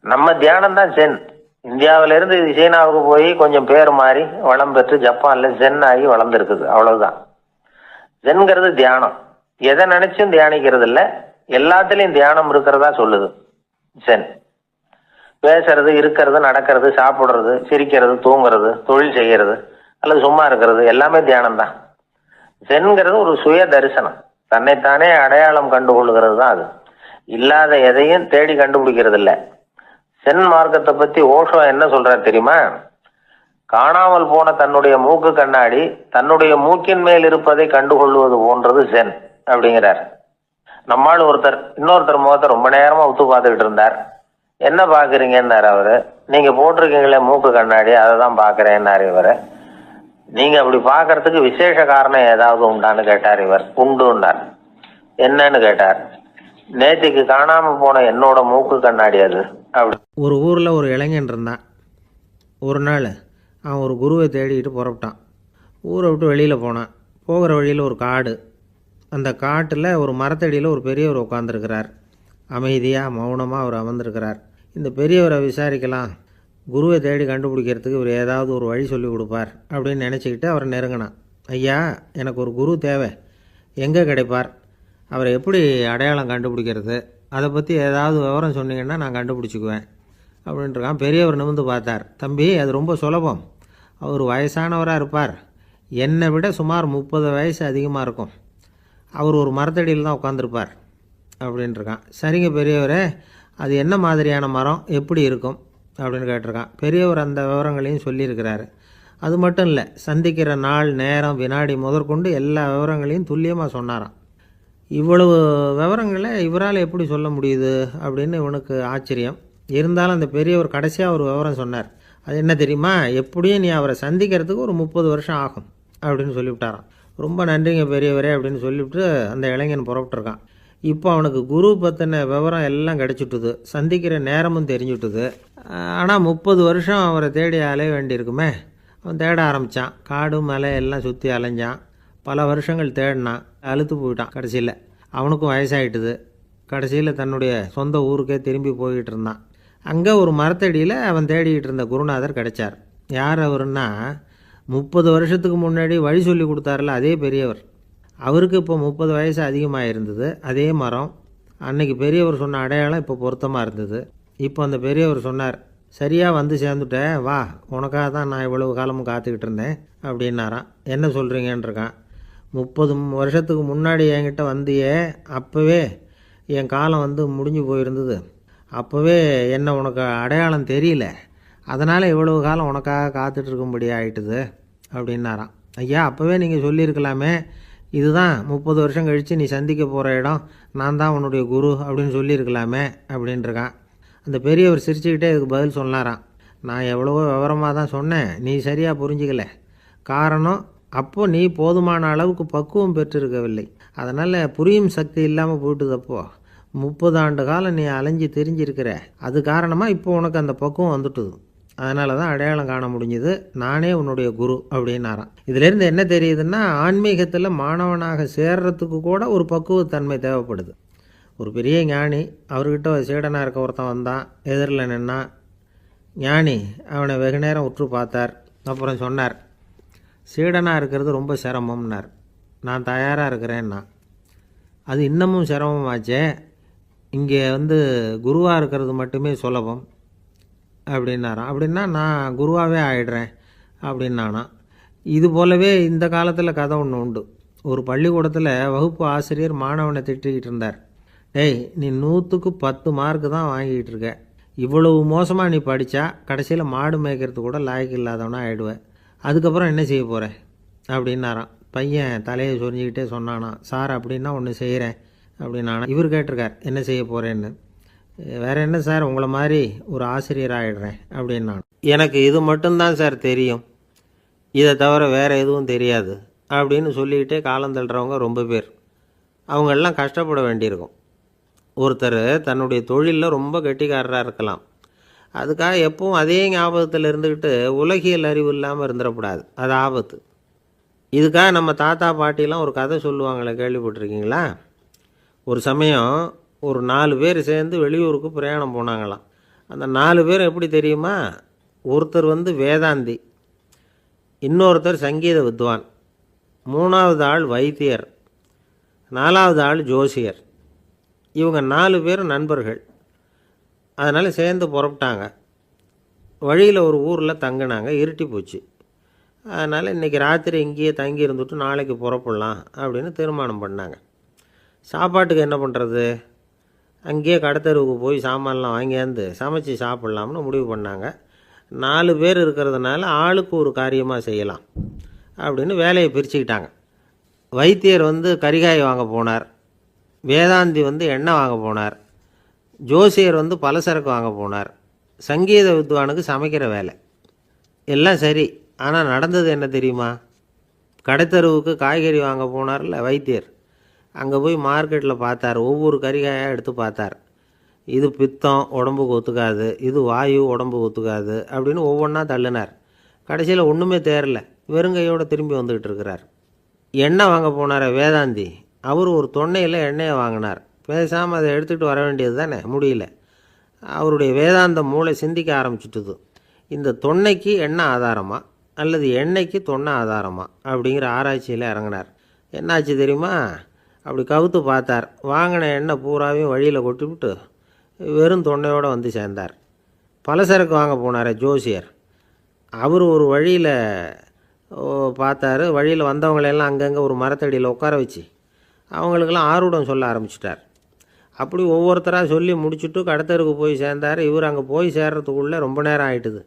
நம்ம தியானம் தான் ஜென். இந்தியாவிலிருந்து இது சீனாவுக்கு போய் கொஞ்சம் பேர் மாறி வளம் பெற்று ஜப்பான்ல ஜென் ஆகி வளர்ந்துருக்குது, அவ்வளவுதான். ஜென்கிறது தியானம். எதை நினைச்சும் தியானிக்கிறது இல்லை, எல்லாத்துலயும் தியானம் இருக்கிறதா சொல்லுது ஜென். பேசுறது, இருக்கிறது, நடக்கிறது, சாப்பிடுறது, சிரிக்கிறது, தூங்குறது, தொழில் செய்யறது அல்லது சும்மா இருக்கிறது எல்லாமே தியானம் தான். ஜென்கிறது ஒரு சுய தரிசனம். தன்னைத்தானே அடையாளம் கண்டுகொள்கிறது தான் அது. இல்லாத எதையும் தேடி கண்டுபிடிக்கிறது இல்லை. சென் மார்க்கத்தை பத்தி ஓஷோ என்ன சொல்றாரு தெரியுமா? காணாமல் போன தன்னுடைய மூக்கு கண்ணாடி தன்னுடைய மூக்கின் மேல் இருப்பதை கண்டுகொள்வது போன்றது ஜென் அப்படிங்கிறார். நம்மால் இன்னொருத்தர் முகத்தை ரொம்ப நேரமா உத்து பார்த்துக்கிட்டு இருந்தார். என்ன பாக்குறீங்கன்னாரு அவரு. நீங்க போட்டிருக்கீங்களே மூக்கு கண்ணாடி, அதை தான் பாக்குறேன்னாரு இவரு. நீங்க அப்படி பாக்குறதுக்கு விசேஷ காரணம் ஏதாவது உண்டான்னு கேட்டார் இவர். உண்டுன்னார். என்னன்னு கேட்டார். நேத்திக்கு காணாம போன என்னோட மூக்கு கண்ணாடி அது அப்படி. ஒரு ஊரில் ஒரு இளைஞன் இருந்தான். ஒரு நாள் அவன் ஒரு குருவை தேடிக்கிட்டு புறப்பட்டான். ஊரை விட்டு வெளியில் போனான். போகிற வழியில் ஒரு காடு. அந்த காட்டில் ஒரு மரத்தடியில் ஒரு பெரியவர் உட்காந்துருக்கிறார். அமைதியாக மௌனமாக அவர் அமர்ந்திருக்கிறார். இந்த பெரியவரை விசாரிக்கலாம், குருவை தேடி கண்டுபிடிக்கிறதுக்கு இவர் ஏதாவது ஒரு வழி சொல்லி கொடுப்பார் அப்படின்னு நினச்சிக்கிட்டு அவரை நெருங்கினான். ஐயா, எனக்கு ஒரு குரு தேவை, எங்கே கிடைப்பார்? அவரை எப்படி அடையாளம் கண்டுபிடிக்கிறது? அதை பற்றி ஏதாவது விவரம் சொன்னீங்கன்னா நான் கண்டுபிடிச்சிக்குவேன் அப்படின்ட்டுருக்கான். பெரியவர் நிமிர்ந்து பார்த்தார். தம்பி, அது ரொம்ப சுலபம். அவர் வயசானவராக இருப்பார். என்னை விட சுமார் 30 வயசு அதிகமாக இருக்கும். அவர் ஒரு மரத்தடியில் தான் உட்காந்துருப்பார் அப்படின்ட்டுருக்கான். சரிங்க பெரியவரே, அது என்ன மாதிரியான மரம், எப்படி இருக்கும் அப்படின்னு கேட்டிருக்கான். பெரியவர் அந்த விவரங்களையும் சொல்லியிருக்கிறாரு. அது மட்டும் இல்லை, சந்திக்கிற நாள், நேரம், வினாடி முதற்கொண்டு எல்லா விவரங்களையும் துல்லியமாக சொன்னாராம். இவ்வளவு விவரங்களை இவரால் எப்படி சொல்ல முடியுது அப்படின்னு இவனுக்கு ஆச்சரியம். இருந்தாலும் அந்த பெரியவர் கடைசியாக ஒரு விவரம் சொன்னார். அது என்ன தெரியுமா? எப்படியும் நீ அவரை சந்திக்கிறதுக்கு ஒரு 30 வருஷம் ஆகும் அப்படின்னு சொல்லிவிட்டாராம். ரொம்ப நன்றிங்க பெரியவரே அப்படின்னு சொல்லிவிட்டு அந்த இளைஞன் புறப்பட்டுருக்கான். இப்போ அவனுக்கு குரு பற்றின விவரம் எல்லாம் கிடச்சிட்டுது, சந்திக்கிற நேரமும் தெரிஞ்சுட்டுது. ஆனால் 30 வருஷம் அவரை தேடி அலைய வேண்டியிருக்குமே. அவன் தேட ஆரம்பித்தான். காடு மலை எல்லாம் சுற்றி அலைஞ்சான். பல வருஷங்கள் தேடினான். அழுத்து போயிட்டான். கடைசியில் அவனுக்கும் வயசாகிட்டுது. கடைசியில் தன்னுடைய சொந்த ஊருக்கே திரும்பி போய்கிட்டு இருந்தான். அங்கே ஒரு மரத்தடியில் அவன் தேடிக்கிட்டு இருந்த குருநாதர் கிடைச்சார். யார் அவருன்னா, 30 வருஷத்துக்கு முன்னாடி வழி சொல்லி கொடுத்தாருல அதே பெரியவர். அவருக்கு இப்போ 30 வயசு அதிகமாக இருந்தது. அதே மரம். அன்னைக்கு பெரியவர் சொன்ன அடையாளம் இப்போ பொருத்தமாக இருந்தது. இப்போ அந்த பெரியவர் சொன்னார், சரியாக வந்து சேர்ந்துட்ட, வா, உனக்காக தான் நான் இவ்வளவு காலமும் காத்துக்கிட்டு இருந்தேன் அப்படின்னாராம். என்ன சொல்கிறீங்கன்றிருக்கான். 30 வருஷத்துக்கு முன்னாடி என்கிட்ட வந்தியே, அப்போவே என் காலம் வந்து முடிஞ்சு போயிருந்தது. அப்போவே என்ன உனக்கு அடையாளம் தெரியல, அதனால் இவ்வளவு காலம் உனக்காக காத்துட்டு இருக்கும்படி ஆயிட்டுது அப்படின்னாராம். ஐயா, அப்போவே நீங்கள் சொல்லியிருக்கலாமே, இதுதான் 30 வருஷம் கழித்து நீ சந்திக்க போகிற இடம், நான் தான் உன்னுடைய குரு அப்படின்னு சொல்லியிருக்கலாமே அப்படின்ட்டுருக்கான். அந்த பெரியவர் சிரிச்சுக்கிட்டே இதுக்கு பதில் சொன்னாராம். நான் எவ்வளவோ விவரமாக தான் சொன்னேன், நீ சரியாக புரிஞ்சிக்கல. காரணம், அப்போது நீ போதுமான அளவுக்கு பக்குவம் பெற்றிருக்கவில்லை, அதனால் புரியும் சக்தி இல்லாமல் போயிட்டுதப்போ 30 ஆண்டு காலம் நீ அலைஞ்சி தெரிஞ்சிருக்கிற, அது காரணமாக இப்போ உனக்கு அந்த பக்குவம் வந்துட்டுது, அதனால தான் அடையாளம் காண முடிஞ்சுது, நானே உன்னுடைய குரு அப்படின்னாராம். இதிலேருந்து என்ன தெரியுதுன்னா, ஆன்மீகத்தில் மாணவனாக சேர்றதுக்கு கூட ஒரு பக்குவத்தன்மை தேவைப்படுது. ஒரு பெரிய ஞானி, அவர்கிட்ட சீடனாக இருக்க ஒருத்தன் வந்தான், எதிரில் நின்னா. ஞானி அவனை வெகு நேரம் உற்று பார்த்தார். அப்புறம் சொன்னார், சீடனாக இருக்கிறது ரொம்ப சிரமம்னார். நான் தயாராக இருக்கிறேன்னா. அது இன்னமும் சிரமமாச்சே, இங்கே வந்து குருவாக இருக்கிறது மட்டுமே சுலபம் அப்படின்னாராம். அப்படின்னா நான் குருவாகவே ஆயிடுறேன் அப்படின்னானா. இது போலவே இந்த காலத்தில் கதை ஒன்று உண்டு. ஒரு பள்ளிக்கூடத்தில் வகுப்பு ஆசிரியர் மாணவனை திட்டிக்கிட்டு இருந்தார். டேய், நீ 100க்கு 10 மார்க்கு தான் வாங்கிக்கிட்டு இருக்க, இவ்வளவு மோசமாக நீ படித்தா கடைசியில் மாடு மேய்க்கிறது கூட லாய்க்கு இல்லாதவனா ஆகிடுவேன், அதுக்கப்புறம் என்ன செய்ய போகிறேன் அப்படின்னாராம். பையன் தலையை சொரிஞ்சிக்கிட்டே சொன்னானா, சார் அப்படின்னா ஒன்று செய்கிறேன் அப்படின்னானா. இவர் கேட்டிருக்கார், என்ன செய்ய போகிறேன்னு. வேறு என்ன சார், உங்களை மாதிரி ஒரு ஆசிரியர் ஆகிடுறேன் அப்படின்னா. எனக்கு இது மட்டும்தான் சார் தெரியும், இதை தவிர வேறு எதுவும் தெரியாது அப்படின்னு சொல்லிக்கிட்டே காலம் தள்ளுறவங்க ரொம்ப பேர். அவங்களெல்லாம் கஷ்டப்பட வேண்டியிருக்கும். ஒருத்தர் தன்னுடைய தொழிலில் ரொம்ப கெட்டிக்காரராக இருக்கலாம், அதுக்காக எப்பவும் அதே ஞாபகத்தில் இருந்துக்கிட்டு உலகியல் அறிவு இல்லாமல் இருந்துடக்கூடாது, அது ஆபத்து. இதுக்காக நம்ம தாத்தா பாட்டிலாம் ஒரு கதை சொல்லுவாங்களே, கேள்விப்பட்டிருக்கீங்களா? ஒரு சமயம் ஒரு 4 பேர் சேர்ந்து வெளியூருக்கு பிரயாணம் போனாங்களாம். அந்த 4 பேர் எப்படி தெரியுமா? ஒருத்தர் வந்து வேதாந்தி, இன்னொருத்தர் சங்கீத வித்வான், 3வது ஆள் வைத்தியர், 4வது ஆள் ஜோசியர். இவங்க 4 பேரும் நண்பர்கள். அதனால் சேர்ந்து புறப்பட்டாங்க. வழியில் ஒரு ஊரில் தங்கினாங்க. இருட்டி போச்சு. அதனால் இன்றைக்கி ராத்திரி இங்கேயே தங்கி இருந்துட்டு நாளைக்கு புறப்படலாம் அப்படின்னு தீர்மானம் பண்ணாங்க. சாப்பாட்டுக்கு என்ன பண்ணுறது? அங்கேயே கடத்தெருவுக்கு போய் சாமான்லாம் வாங்கியாந்து சமைச்சு சாப்பிட்லாம்னு முடிவு பண்ணாங்க. 4 பேர் இருக்கிறதுனால ஆளுக்கு ஒரு காரியமாக செய்யலாம் அப்படின்னு வேலையை பிரிச்சுக்கிட்டாங்க. வைத்தியர் வந்து கரிகாய் வாங்க போனார், வேதாந்தி வந்து எண்ணெய் வாங்க போனார், ஜோசியர் வந்து பலசரக்கு வாங்க போனார், சங்கீத வித்வானுக்கு சமைக்கிற வேலை. எல்லாம் சரி, ஆனால் நடந்தது என்ன தெரியுமா? கடைத்தெருவுக்கு காய்கறி வாங்க போனார்ல வைத்தியர், அங்கே போய் மார்க்கெட்டில் பார்த்தார். ஒவ்வொரு கறிகாயாக எடுத்து பார்த்தார். இது பித்தம், உடம்புக்கு ஒத்துக்காது, இது வாயு, உடம்புக்கு ஒத்துக்காது அப்படின்னு ஒவ்வொன்றா தள்ளினார். கடைசியில் ஒன்றுமே தேரல, வெறுங்கையோடு திரும்பி வந்துக்கிட்டு இருக்கிறார். எண்ணெய் வாங்க போனார் வேதாந்தி, அவர் ஒரு தொன்னையில் எண்ணெயை வாங்கினார். பேசாமல் அதை எடுத்துகிட்டு வர வேண்டியது தானே, முடியல. அவருடைய வேதாந்த மூளை சிந்திக்க ஆரம்பிச்சுட்டுது. இந்த தொன்னைக்கு எண்ணெய் ஆதாரமா அல்லது எண்ணெய்க்கு தொன்னை ஆதாரமா அப்படிங்கிற ஆராய்ச்சியில் இறங்கினார். என்னாச்சு தெரியுமா? அப்படி கவுத்து பார்த்தார். வாங்கின எண்ணெய் பூராவையும் வழியில் கொட்டிவிட்டு வெறும் தொன்னையோடு வந்து சேர்ந்தார். பலசரக்கு வாங்க போனார் ஜோசியர், அவர் ஒரு வழியில் பார்த்தாரு. வழியில் வந்தவங்களெல்லாம் அங்கங்கே ஒரு மரத்தடியில் உட்கார வச்சு அவங்களுக்கெல்லாம் ஆர்வம் சொல்ல ஆரம்பிச்சிட்டார். அப்படி ஒவ்வொருத்தராக சொல்லி முடிச்சுட்டு கடத்தருக்கு போய் சேர்ந்தார். இவர் அங்கே போய் சேர்றதுக்குள்ளே ரொம்ப நேரம் ஆகிட்டுது.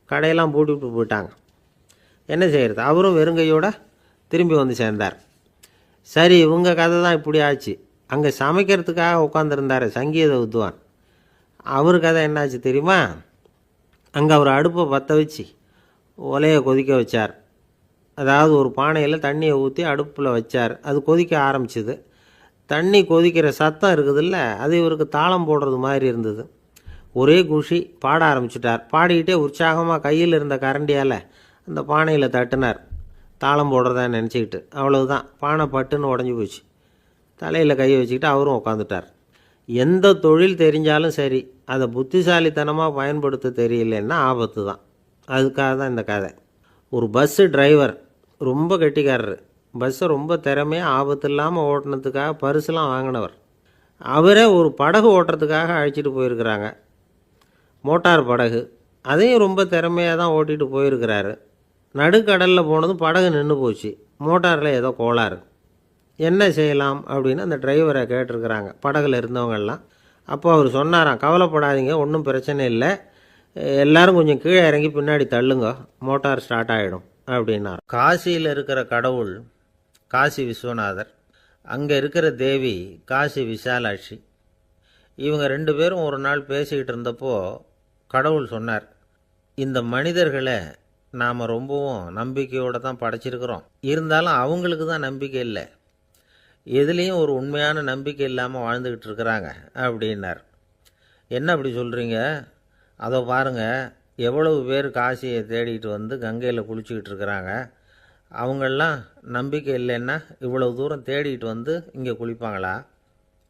கடையெல்லாம் பூட்டிவிட்டு போயிட்டாங்க. என்ன செய்கிறது? அவரும் வெறுங்கையோடு திரும்பி வந்து சேர்ந்தார். சரி, இவங்க கதை தான் இப்படி ஆச்சு. அங்கே சமைக்கிறதுக்காக உட்காந்துருந்தார் சங்கீத வித்வான், அவர் கதை என்னாச்சு தெரியுமா? அங்கே அவர் அடுப்பை பற்ற வச்சு ஒலையை கொதிக்க வச்சார். அதாவது ஒரு பானையில் தண்ணியை ஊற்றி அடுப்பில் வச்சார். அது கொதிக்க ஆரம்பிச்சிது. தண்ணி கொதிக்கிற சத்தம் இருக்குதுல்ல, அது இவருக்கு தாளம் போடுறது மாதிரி இருந்தது. ஒரே குஷி, பாட ஆரம்பிச்சிட்டார். பாடிக்கிட்டே உற்சாகமாக கையில் இருந்த கரண்டியால் அந்த பானையில் தட்டினார், தாளம் போடுறதா நினச்சிக்கிட்டு. அவ்வளவுதான், பானை பட்டுன்னு உடஞ்சி போச்சு. தலையில் கையை வச்சுக்கிட்டு அவரும் உட்காந்துட்டார். எந்த தொழில் தெரிஞ்சாலும் சரி, அதை புத்திசாலித்தனமாக பயன்படுத்த தெரியலன்னா ஆபத்து தான். அதுக்காக தான் இந்த கதை. ஒரு பஸ்ஸு டிரைவர் ரொம்ப கெட்டிக்காரர். பஸ்ஸை ரொம்ப திறமையாக ஆபத்து இல்லாமல் ஓட்டினதுக்காக பரிசுலாம் வாங்கினவர். அவரே ஒரு படகு ஓட்டுறதுக்காக அழைச்சிட்டு போயிருக்கிறாங்க, மோட்டார் படகு. அதையும் ரொம்ப திறமையாக தான் ஓட்டிகிட்டு போயிருக்கிறாரு. நடுக்கடலில் போனதும் படகு நின்று போச்சு. மோட்டாரில் ஏதோ கோளாறு. என்ன செய்யலாம் அப்படின்னு அந்த டிரைவரை கேட்டிருக்கிறாங்க படகுல இருந்தவங்கெல்லாம். அப்போ அவர் சொன்னாராம், கவலைப்படாதீங்க, ஒன்றும் பிரச்சனை இல்லை, எல்லாரும் கொஞ்சம் கீழே இறங்கி பின்னாடி தள்ளுங்க, மோட்டார் ஸ்டார்ட் ஆகிடும் அப்படின்னார். காசியில் இருக்கிற கடவுள் காசி விஸ்வநாதர், அங்கே இருக்கிற தேவி காசி விசாலாட்சி. இவங்க 2 பேரும் ஒரு நாள் பேசிக்கிட்டு இருந்தப்போ கடவுள் சொன்னார், இந்த மனிதர்களை நாம் ரொம்பவும் நம்பிக்கையோடு தான் படைச்சிருக்கிறோம், இருந்தாலும் அவங்களுக்கு தான் நம்பிக்கை இல்லை, எதுலேயும் ஒரு உண்மையான நம்பிக்கை இல்லாமல் வாழ்ந்துக்கிட்டு இருக்கிறாங்க அப்படின்னார். என்ன அப்படி சொல்கிறீங்க? அதை பாருங்கள், எவ்வளவு பேர் காசியை தேடிட்டு வந்து கங்கையில் குளிச்சுக்கிட்டு இருக்கிறாங்க, அவங்களெலாம் நம்பிக்கை இல்லைன்னா இவ்வளவு தூரம் தேடிட்டு வந்து இங்கே குளிப்பாங்களா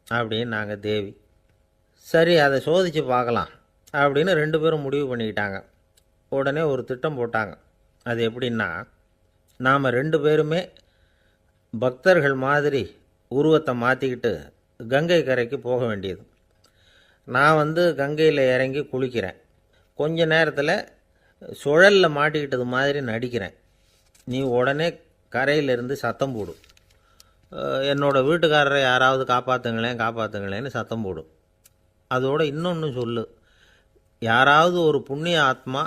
அப்படின்னு நாங்கள் தேவி. சரி, அதை சோதித்து பார்க்கலாம் அப்படின்னு 2 பேரும் முடிவு பண்ணிக்கிட்டாங்க. உடனே ஒரு திட்டம் போட்டாங்க. அது எப்படின்னா, நாம் 2 பேருமே பக்தர்கள் மாதிரி உருவத்தை மாற்றிக்கிட்டு கங்கை கரைக்கு போக வேண்டியது. நான் வந்து கங்கையில் இறங்கி குளிக்கிறேன், கொஞ்ச நேரத்தில் சுழலில் மாட்டிக்கிட்டது மாதிரி நடிக்கிறேன், நீ உடனே கரையிலிருந்து சத்தம் போடும், என்னோடய வீட்டுக்காரரை யாராவது காப்பாற்றுங்களேன்னு சத்தம் போடும். அதோடு இன்னொன்று சொல்லு, யாராவது ஒரு புண்ணிய ஆத்மா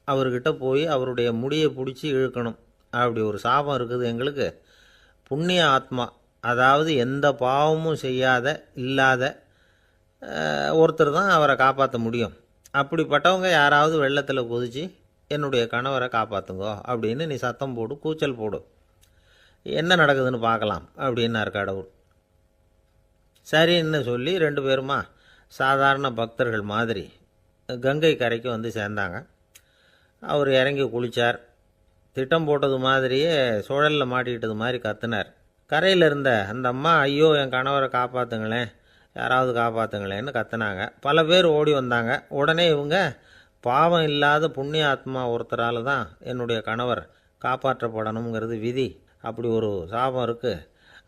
அவர்கிட்ட போய் அவருடைய முடியை பிடிச்சி இழுக்கணும், அப்படி ஒரு சாபம் இருக்குது எங்களுக்கு. புண்ணிய ஆத்மா, அதாவது எந்த பாவமும் செய்யாத இல்லாத ஒருத்தர் தான் அவரை காப்பாற்ற முடியும். அப்படிப்பட்டவங்க யாராவது வெள்ளத்தில் குதித்து என்னுடைய கணவரை காப்பாற்றுங்கோ அப்படின்னு நீ சத்தம் போடு, கூச்சல் போடு, என்ன நடக்குதுன்னு பார்க்கலாம் அப்படின்னார் கடவுள். சரின்னு சொல்லி 2 பேருமா சாதாரண பக்தர்கள் மாதிரி கங்கை கரைக்கு வந்து சேர்ந்தாங்க. அவர் இறங்கி குளித்தார். திட்டம் போட்டது மாதிரியே சுழலில் மாட்டிக்கிட்டது மாதிரி கத்துனார். கரையில் இருந்த அந்த அம்மா, ஐயோ என் கணவரை காப்பாற்றுங்களேன், யாராவது காப்பாற்றுங்களேன்னு கத்துனாங்க. பல பேர் ஓடி வந்தாங்க. உடனே இவங்க, பாவம் இல்லாத புண்ணிய ஆத்மா ஒருத்தரால் தான் என்னுடைய கணவர் காப்பாற்றப்படணுங்கிறது விதி, அப்படி ஒரு சாபம் இருக்குது,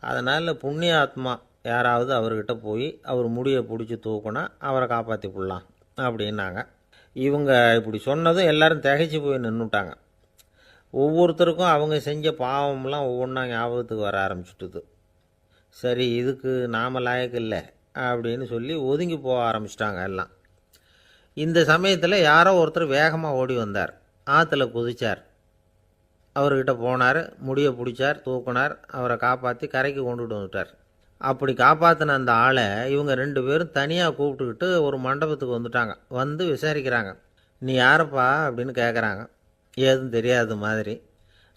அதனால் புண்ணிய ஆத்மா யாராவது அவர்கிட்ட போய் அவர் முடியை பிடிச்சி தூக்குனா அவரை காப்பாற்றி போடலாம் அப்படின்னாங்க. இவங்க இப்படி சொன்னதும் எல்லாரும் திகைச்சு போய் நின்றுட்டாங்க. ஒவ்வொருத்தருக்கும் அவங்க செஞ்ச பாவம்லாம் ஒவ்வொன்றா ஞாபகத்துக்கு வர ஆரம்பிச்சுட்டுது. சரி, இதுக்கு நாம் லாயக்கு இல்லை அப்படின்னு சொல்லி ஒதுங்கி போக ஆரம்பிச்சிட்டாங்க எல்லாம். இந்த சமயத்தில் யாரோ ஒருத்தர் வேகமாக ஓடி வந்தார், ஆற்றுல குதிச்சார். அவர்கிட்ட போனார், முடியை பிடிச்சார், தூக்குனார், அவரை காப்பாற்றி கரைக்கு கொண்டுட்டு வந்துட்டார். அப்படி காப்பாற்றின அந்த ஆளை இவங்க 2 பேரும் தனியாக கூப்பிட்டுக்கிட்டு ஒரு மண்டபத்துக்கு வந்துட்டாங்க. வந்து விசாரிக்கிறாங்க. நீ யாரப்பா அப்படின்னு கேட்குறாங்க. ஏதும் தெரியாத மாதிரி.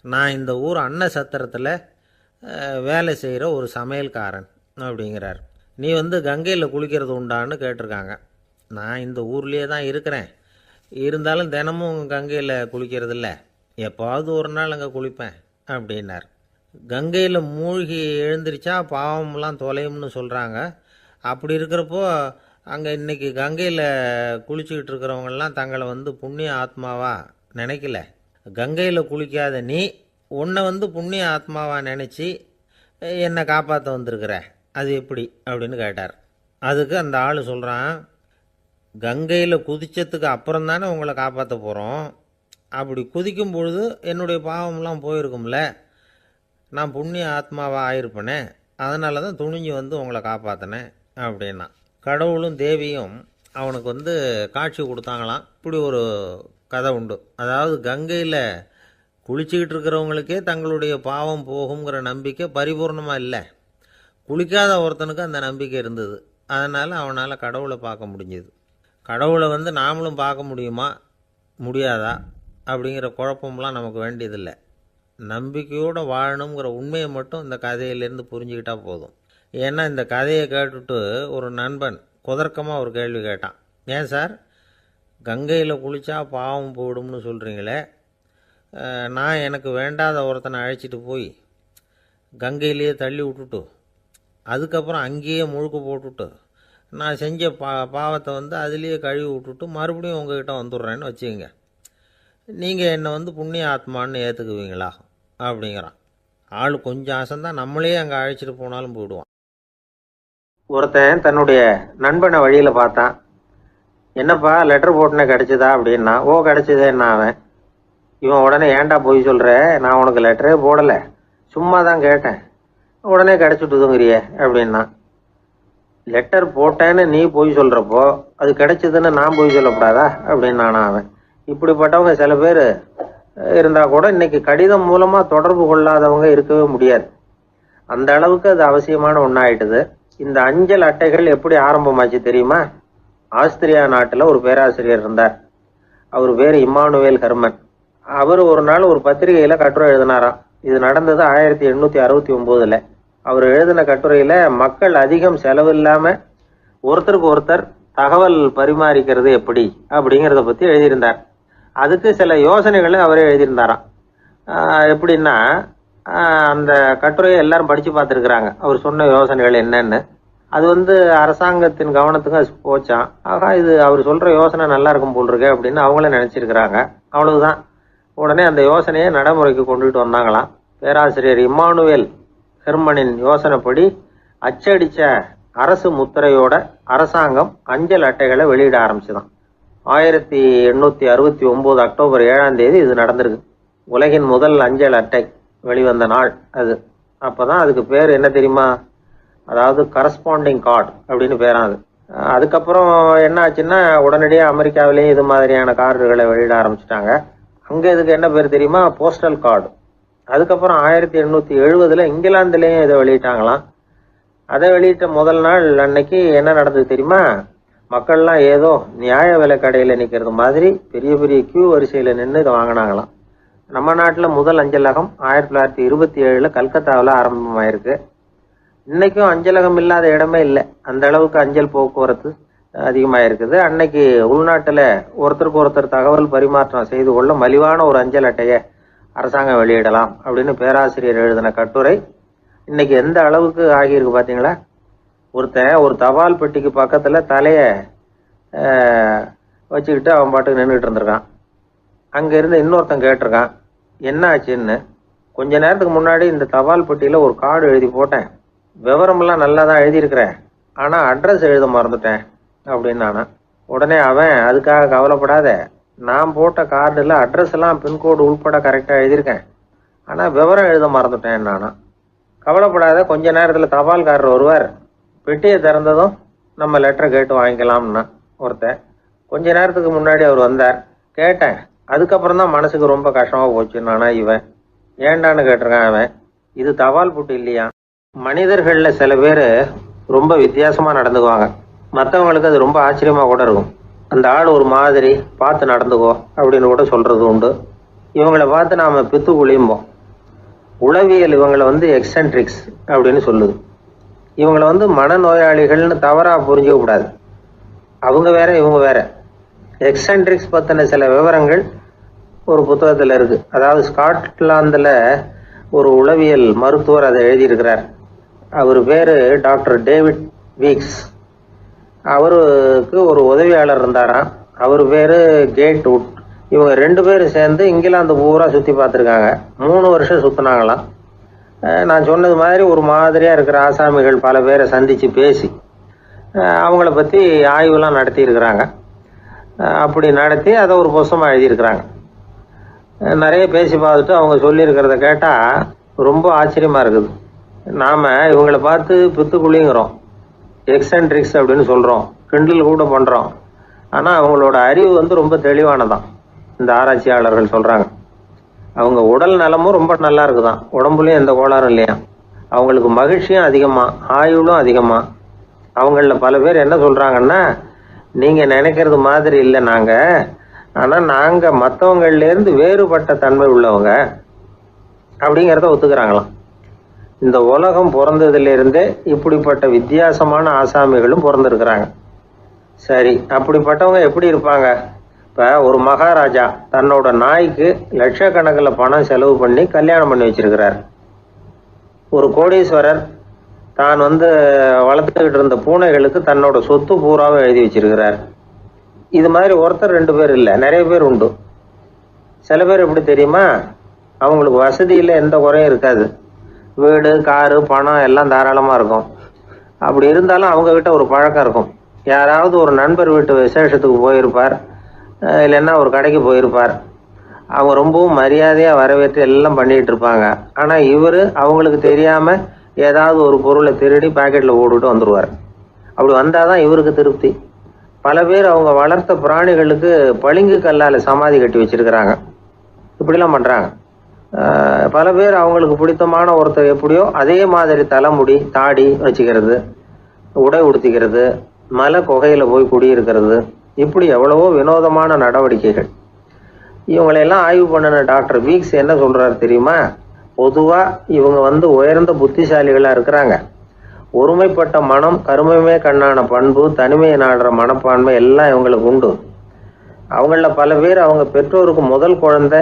நான் இந்த ஊர் அன்ன சத்திரத்தில் வேலை செய்கிற ஒரு சமையல்காரன் அப்படிங்கிறார். நீ வந்து கங்கையில் குளிக்கிறது உண்டான்னு கேட்டிருக்காங்க. நான் இந்த ஊர்லேயே தான் இருக்கிறேன், இருந்தாலும் தினமும் கங்கையில் குளிக்கிறது இல்லை, எப்போவாவது ஒரு நாள் அங்கே குளிப்பேன் அப்படின்னார். கங்கையில் மூழ்கி எழுந்திரிச்சா பாவம்லாம் தொலையும்னு சொல்கிறாங்க. அப்படி இருக்கிறப்போ அங்கே இன்றைக்கி கங்கையில் குளிச்சுக்கிட்டு இருக்கிறவங்கெல்லாம் தங்களை வந்து புண்ணிய ஆத்மாவா நினைக்கல. கங்கையில் குளிக்காத நீ உன்னை வந்து புண்ணிய ஆத்மாவா நினச்சி என்னை காப்பாற்ற வந்திருக்கிற, அது எப்படி அப்படின்னு கேட்டார். அதுக்கு அந்த ஆள் சொல்கிறான், கங்கையில் குதித்ததுக்கு அப்புறம் தானே உங்களை காப்பாற்ற போகிறோம், அப்படி குதிக்கும் பொழுது என்னுடைய பாவம்லாம் போயிருக்கும்ல, நான் புண்ணிய ஆத்மாவாக ஆயிருப்பேனே, அதனால தான் துணிஞ்சு வந்து உங்களை காப்பாற்றினேன் அப்படின்னா. கடவுளும் தேவியும் அவனுக்கு வந்து காட்சி கொடுத்தாங்களாம். இப்படி ஒரு கதை உண்டு. அதாவது கங்கையில் குளிச்சுக்கிட்டு இருக்கிறவங்களுக்கே தங்களுடைய பாவம் போகுங்கிற நம்பிக்கை பரிபூர்ணமாக இல்லை, குளிக்காத ஒருத்தனுக்கு அந்த நம்பிக்கை இருந்தது. அதனால் அவனால் கடவுளை பார்க்க முடிஞ்சது. கடவுளை வந்து நாமளும் பார்க்க முடியுமா முடியாதா அப்படிங்கிற குழப்பம்லாம் நமக்கு வேண்டியதில்லை. நம்பிக்கையோடு வாழணுங்கிற உண்மையை மட்டும் இந்த கதையிலேருந்து புரிஞ்சுக்கிட்டால் போதும். ஏன்னா இந்த கதையை கேட்டுட்டு ஒரு நண்பன் குதர்க்கமாக ஒரு கேள்வி கேட்டான். ஏன் சார், கங்கையில் குளித்தா பாவம் போயிடும்னு சொல்கிறீங்களே, நான் எனக்கு வேண்டாத ஒருத்தனை அழைச்சிட்டு போய் கங்கையிலேயே தள்ளி விட்டுட்டு அதுக்கப்புறம் அங்கேயே முழுக்க போட்டுட்டு நான் செஞ்ச பாவத்தை வந்து அதுலேயே கழுவி விட்டுட்டு மறுபடியும் உங்ககிட்ட வந்துடுறேன்னு வச்சுக்கோங்க, நீங்கள் என்னை வந்து புண்ணிய ஆத்மான்னு ஏற்றுக்குவீங்களா அப்படிங்கிறான். ஆள் கொஞ்சம் ஆசைந்தான், நம்மளே அங்கே அழைச்சிட்டு போனாலும் போயிடுவான். ஒருத்தன் தன்னுடைய நண்பனை வழியில் பார்த்தான். என்னப்பா லெட்டர் போட்டுனே கிடைச்சதா அப்படின்னா, ஓ கிடைச்சதேன்னா அவன். இவன் உடனே ஏன்டா போய் சொல்ற, நான் உனக்கு லெட்டரே போடல, சும்மா தான் கேட்டேன், உடனே கிடைச்சிட்டுதுங்கிறியே அப்படின்னா. லெட்டர் போட்டேன்னு நீ போய் சொல்றப்போ அது கிடைச்சதுன்னு நான் போய் சொல்லக்கூடாதா அப்படின்னானா அவன். இப்படிப்பட்டவங்க சில பேர் இருந்தா கூட இன்னைக்கு கடிதம் மூலமா தொடர்பு கொள்ளாதவங்க இருக்கவே முடியாது. அந்த அளவுக்கு அது அவசியமான ஒன்னாயிட்டுது. இந்த அஞ்சல் அட்டைகள் எப்படி ஆரம்பமாச்சு தெரியுமா? ஆஸ்திரியா நாட்டுல ஒரு பேராசிரியர் இருந்தார். அவர் பேரு இம்மானுவேல் ஹெர்மன். அவர் ஒரு நாள் ஒரு பத்திரிகையில கட்டுரை எழுதினாராம். இது நடந்தது 1869. அவர் எழுதின கட்டுரையில மக்கள் அதிகம் செலவு இல்லாம ஒருத்தருக்கு ஒருத்தர் தகவல் பரிமாறிக்கிறது எப்படி அப்படிங்கிறத பத்தி எழுதியிருந்தார். அதுக்கு சில யோசனைகளை அவரே எழுதியிருந்தாராம். எப்படின்னா, அந்த கட்டுரையை எல்லாரும் படிச்சு பார்த்துருக்குறாங்க, அவர் சொன்ன யோசனைகள் என்னன்னு. அது அரசாங்கத்தின் கவனத்துக்கு அது போச்சான். ஆகா, இது அவர் சொல்ற யோசனை நல்லா இருக்கும் போல் இருக்கு அப்படின்னு அவங்களே நினைச்சிருக்கிறாங்க. அவ்வளவுதான். உடனே அந்த யோசனையை நடைமுறைக்கு கொண்டுட்டு வந்தாங்களாம். பேராசிரியர் இம்மானுவேல் ஹெர்மனின் யோசனைப்படி அச்சடிச்ச அரசு முத்திரையோட அரசாங்கம் அஞ்சல் அட்டைகளை வெளியிட ஆரம்பிச்சுதான். 1869 அக்டோபர் 7ஆம் தேதி இது நடந்திருக்கு. உலகின் முதல் அஞ்சல் அட்டை வெளிவந்த நாள் அது. அப்பதான் அதுக்கு பேர் என்ன தெரியுமா? அதாவது கரஸ்பாண்டிங் கார்டு அப்படின்னு பேராது. அதுக்கப்புறம் என்ன ஆச்சுன்னா, உடனடியாக அமெரிக்காவிலேயே இது மாதிரியான கார்டுகளை வெளியிட ஆரம்பிச்சிட்டாங்க. அங்கே இதுக்கு என்ன பேர் தெரியுமா? Postal card. அதுக்கப்புறம் 1870 இங்கிலாந்துலேயும் இதை வெளியிட்டாங்களாம். அதை வெளியிட்ட முதல் நாள் அன்னைக்கு என்ன நடந்தது தெரியுமா? மக்கள்லாம் ஏதோ நியாய விலை கடையில் நிற்கிறது மாதிரி பெரிய பெரிய கியூ வரிசையில் நின்று இதை வாங்கினாங்களாம். நம்ம நாட்டில் முதல் அஞ்சலகம் 1927 கல்கத்தாவில் ஆரம்பமாயிருக்கு. இன்னைக்கும் அஞ்சலகம் இல்லாத இடமே இல்லை. அந்த அளவுக்கு அஞ்சல் போக்குவரத்து அதிகமாக இருக்குது. அன்னைக்கு உள்நாட்டில் ஒருத்தருக்கு ஒருத்தர் தகவல் பரிமாற்றம் செய்து கொள்ள மலிவான ஒரு அஞ்சல் அட்டையை அரசாங்கம் வெளியிடலாம் அப்படின்னு பேராசிரியர் எழுதின கட்டுரை இன்னைக்கு எந்த அளவுக்கு ஆகியிருக்கு பார்த்தீங்களா? ஒருத்தன் ஒரு தபால் பெட்டிக்கு பக்கத்தில் தலையை வச்சுக்கிட்டு அவன் பாட்டுக்கு நின்றுட்டு இருந்திருக்கான். அங்கேருந்து இன்னொருத்தன் கேட்டிருக்கான், என்ன ஆச்சுன்னு. கொஞ்ச நேரத்துக்கு முன்னாடி இந்த தபால் பெட்டியில் ஒரு கார்டு எழுதி போட்டேன், விவரமெல்லாம் நல்லா தான் எழுதியிருக்கிறேன், ஆனால் அட்ரஸ் எழுத மறந்துட்டேன் அப்படின்னு நானா. உடனே அவன், அதுக்காக கவலைப்படாத, நான் போட்ட கார்டில் அட்ரஸ் எல்லாம் பின்கோடு உள்பட கரெக்டாக எழுதியிருக்கேன், ஆனால் விவரம் எழுத மறந்துட்டேன் நானா. கவலைப்படாத, கொஞ்ச நேரத்தில் தபால்காரர் வருவார், பெட்டியை திறந்ததும் நம்ம லெட்டரை கேட்டு வாங்கிக்கலாம்னா ஒருத்தன். கொஞ்ச நேரத்துக்கு முன்னாடி அவர் வந்தார், கேட்டேன், அதுக்கப்புறம் தான் மனசுக்கு ரொம்ப கஷ்டமாக போச்சு நானா. இவன் ஏண்டான்னு கேட்டிருக்கான் அவன். இது தபால் புட்டு இல்லையா? மனிதர்களில் சில பேர் ரொம்ப வித்தியாசமாக நடந்துக்குவாங்க. மற்றவங்களுக்கு அது ரொம்ப ஆச்சரியமாக கூட இருக்கும். அந்த ஆள் ஒரு மாதிரி, பார்த்து நடந்துக்கோ அப்படின்னு கூட சொல்றது உண்டு. இவங்களை பார்த்து நாம பித்து குளியும்போம். உளவியல் இவங்களை எக்ஸென்ட்ரிக்ஸ் அப்படின்னு சொல்லுது. இவங்களை மனநோயாளிகள்னு தவறா புரிஞ்சுக்க கூடாது. அவங்க வேற, இவங்க வேற. எக்ஸென்ட்ரிக்ஸ் பத்தின சில விவரங்கள் ஒரு புத்தகத்துல இருக்கு. அதாவது ஸ்காட்லாந்துல ஒரு உளவியல் மருத்துவர் அதை எழுதியிருக்கிறார். அவர் பேரு டாக்டர் டேவிட் வீக்ஸ். அவருக்கு ஒரு உதவியாளர் இருந்தாராம். அவர் பேரு கேட் வுட். இவங்க 2 பேரும் சேர்ந்து இங்கிலாந்து பூரா சுற்றி பார்த்துருக்காங்க. 3 வருஷம் சுற்றினாங்களாம். நான் சொன்னது மாதிரி ஒரு மாதிரியாக இருக்கிற ஆசாமிகள் பல பேரை சந்தித்து பேசி அவங்கள பற்றி ஆய்வுலாம் நடத்தியிருக்கிறாங்க. அப்படி நடத்தி அதை ஒரு புத்தகமாக எழுதியிருக்கிறாங்க. நிறைய பேசி பார்த்துட்டு அவங்க சொல்லியிருக்கிறத கேட்டால் ரொம்ப ஆச்சரியமாக இருக்குது. நாம் இவங்களை பார்த்து பித்துக்குழிங்கிறோம், எக்ஸென்ட்ரிக்ஸ் அப்படின்னு சொல்கிறோம், கிண்டல் கூட பண்ணுறோம். ஆனால் அவங்களோட அறிவு ரொம்ப தெளிவானதான். இந்த ஆராய்ச்சியாளர்கள் சொல்கிறாங்க, அவங்க உடல் நலமும் ரொம்ப நல்லா இருக்குதான், உடம்புலையும் எந்த கோளாறும் இல்லையா. அவங்களுக்கு மகிழ்ச்சியும் அதிகமாக, ஆயுளும் அதிகமாக. அவங்களில் பல பேர் என்ன சொல்கிறாங்கன்னா, நீங்கள் நினைக்கிறது மாதிரி இல்லை நாங்கள், ஆனால் நாங்கள் மற்றவங்கள்லேருந்து வேறுபட்ட தன்மை உள்ளவங்க அப்படிங்கிறத ஒத்துக்கிறாங்களாம். இந்த உலகம் பிறந்ததுலேருந்தே இப்படிப்பட்ட வித்தியாசமான ஆசாமிகளும் பிறந்திருக்கிறாங்க. சரி, அப்படிப்பட்டவங்க எப்படி இருப்பாங்க? இப்போ ஒரு மகாராஜா தன்னோட நாய்க்கு லட்சக்கணக்கில் பணம் செலவு பண்ணி கல்யாணம் பண்ணி வச்சிருக்கிறார். ஒரு கோடீஸ்வரர் தான் வளர்த்துக்கிட்டு இருந்த பூனைகளுக்கு தன்னோட சொத்து பூராவை எழுதி வச்சிருக்கிறார். இது மாதிரி ஒருத்தர் 2 பேர் இல்லை, நிறைய பேர் உண்டு. சில பேர் எப்படி தெரியுமா? அவங்களுக்கு வசதியில் எந்த குறையும் இருக்காது. வீடு, காரு, பணம் எல்லாம் தாராளமாக இருக்கும். அப்படி இருந்தாலும் அவங்கக்கிட்ட ஒரு பழக்கம் இருக்கும். யாராவது ஒரு நண்பர் வீட்டு விசேஷத்துக்கு போயிருப்பார், இல்லைன்னா ஒரு கடைக்கு போயிருப்பார். அவங்க ரொம்பவும் மரியாதையாக வரவேற்று எல்லாம் பண்ணிகிட்டு இருப்பாங்க. ஆனால் இவர் அவங்களுக்கு தெரியாமல் ஏதாவது ஒரு பொருளை திருடி பாக்கெட்டில் போட்டுட்டு வந்துடுவார். அப்படி வந்தால் தான் இவருக்கு திருப்தி. பல பேர் அவங்க வளர்த்த பிராணிகளுக்கு பளிங்கு கல்லால் சமாதி கட்டி வச்சிருக்கிறாங்க. இப்படிலாம் பண்ணுறாங்க. பல பேர் அவங்களுக்கு பிடித்தமான ஒருத்தர் எப்படியோ அதே மாதிரி தலைமுடி தாடி வச்சுக்கிறது, உடை உடுத்திக்கிறது, மலை குகையில் போய் குடியிருக்கிறது, இப்படி எவ்வளவோ வினோதமான நடவடிக்கைகள். இவங்களையெல்லாம் ஆய்வு பண்ணின டாக்டர் வீக்ஸ் என்ன சொல்றாரு தெரியுமா? பொதுவாக இவங்க உயர்ந்த புத்திசாலிகளாக இருக்கிறாங்க. ஒருமைப்பட்ட மனம், கருமையுமே கண்ணான பண்பு, தனிமையை நாடுற மனப்பான்மை எல்லாம் இவங்களுக்கு உண்டு. அவங்கள பல பேர் அவங்க பெற்றோருக்கு முதல் குழந்தை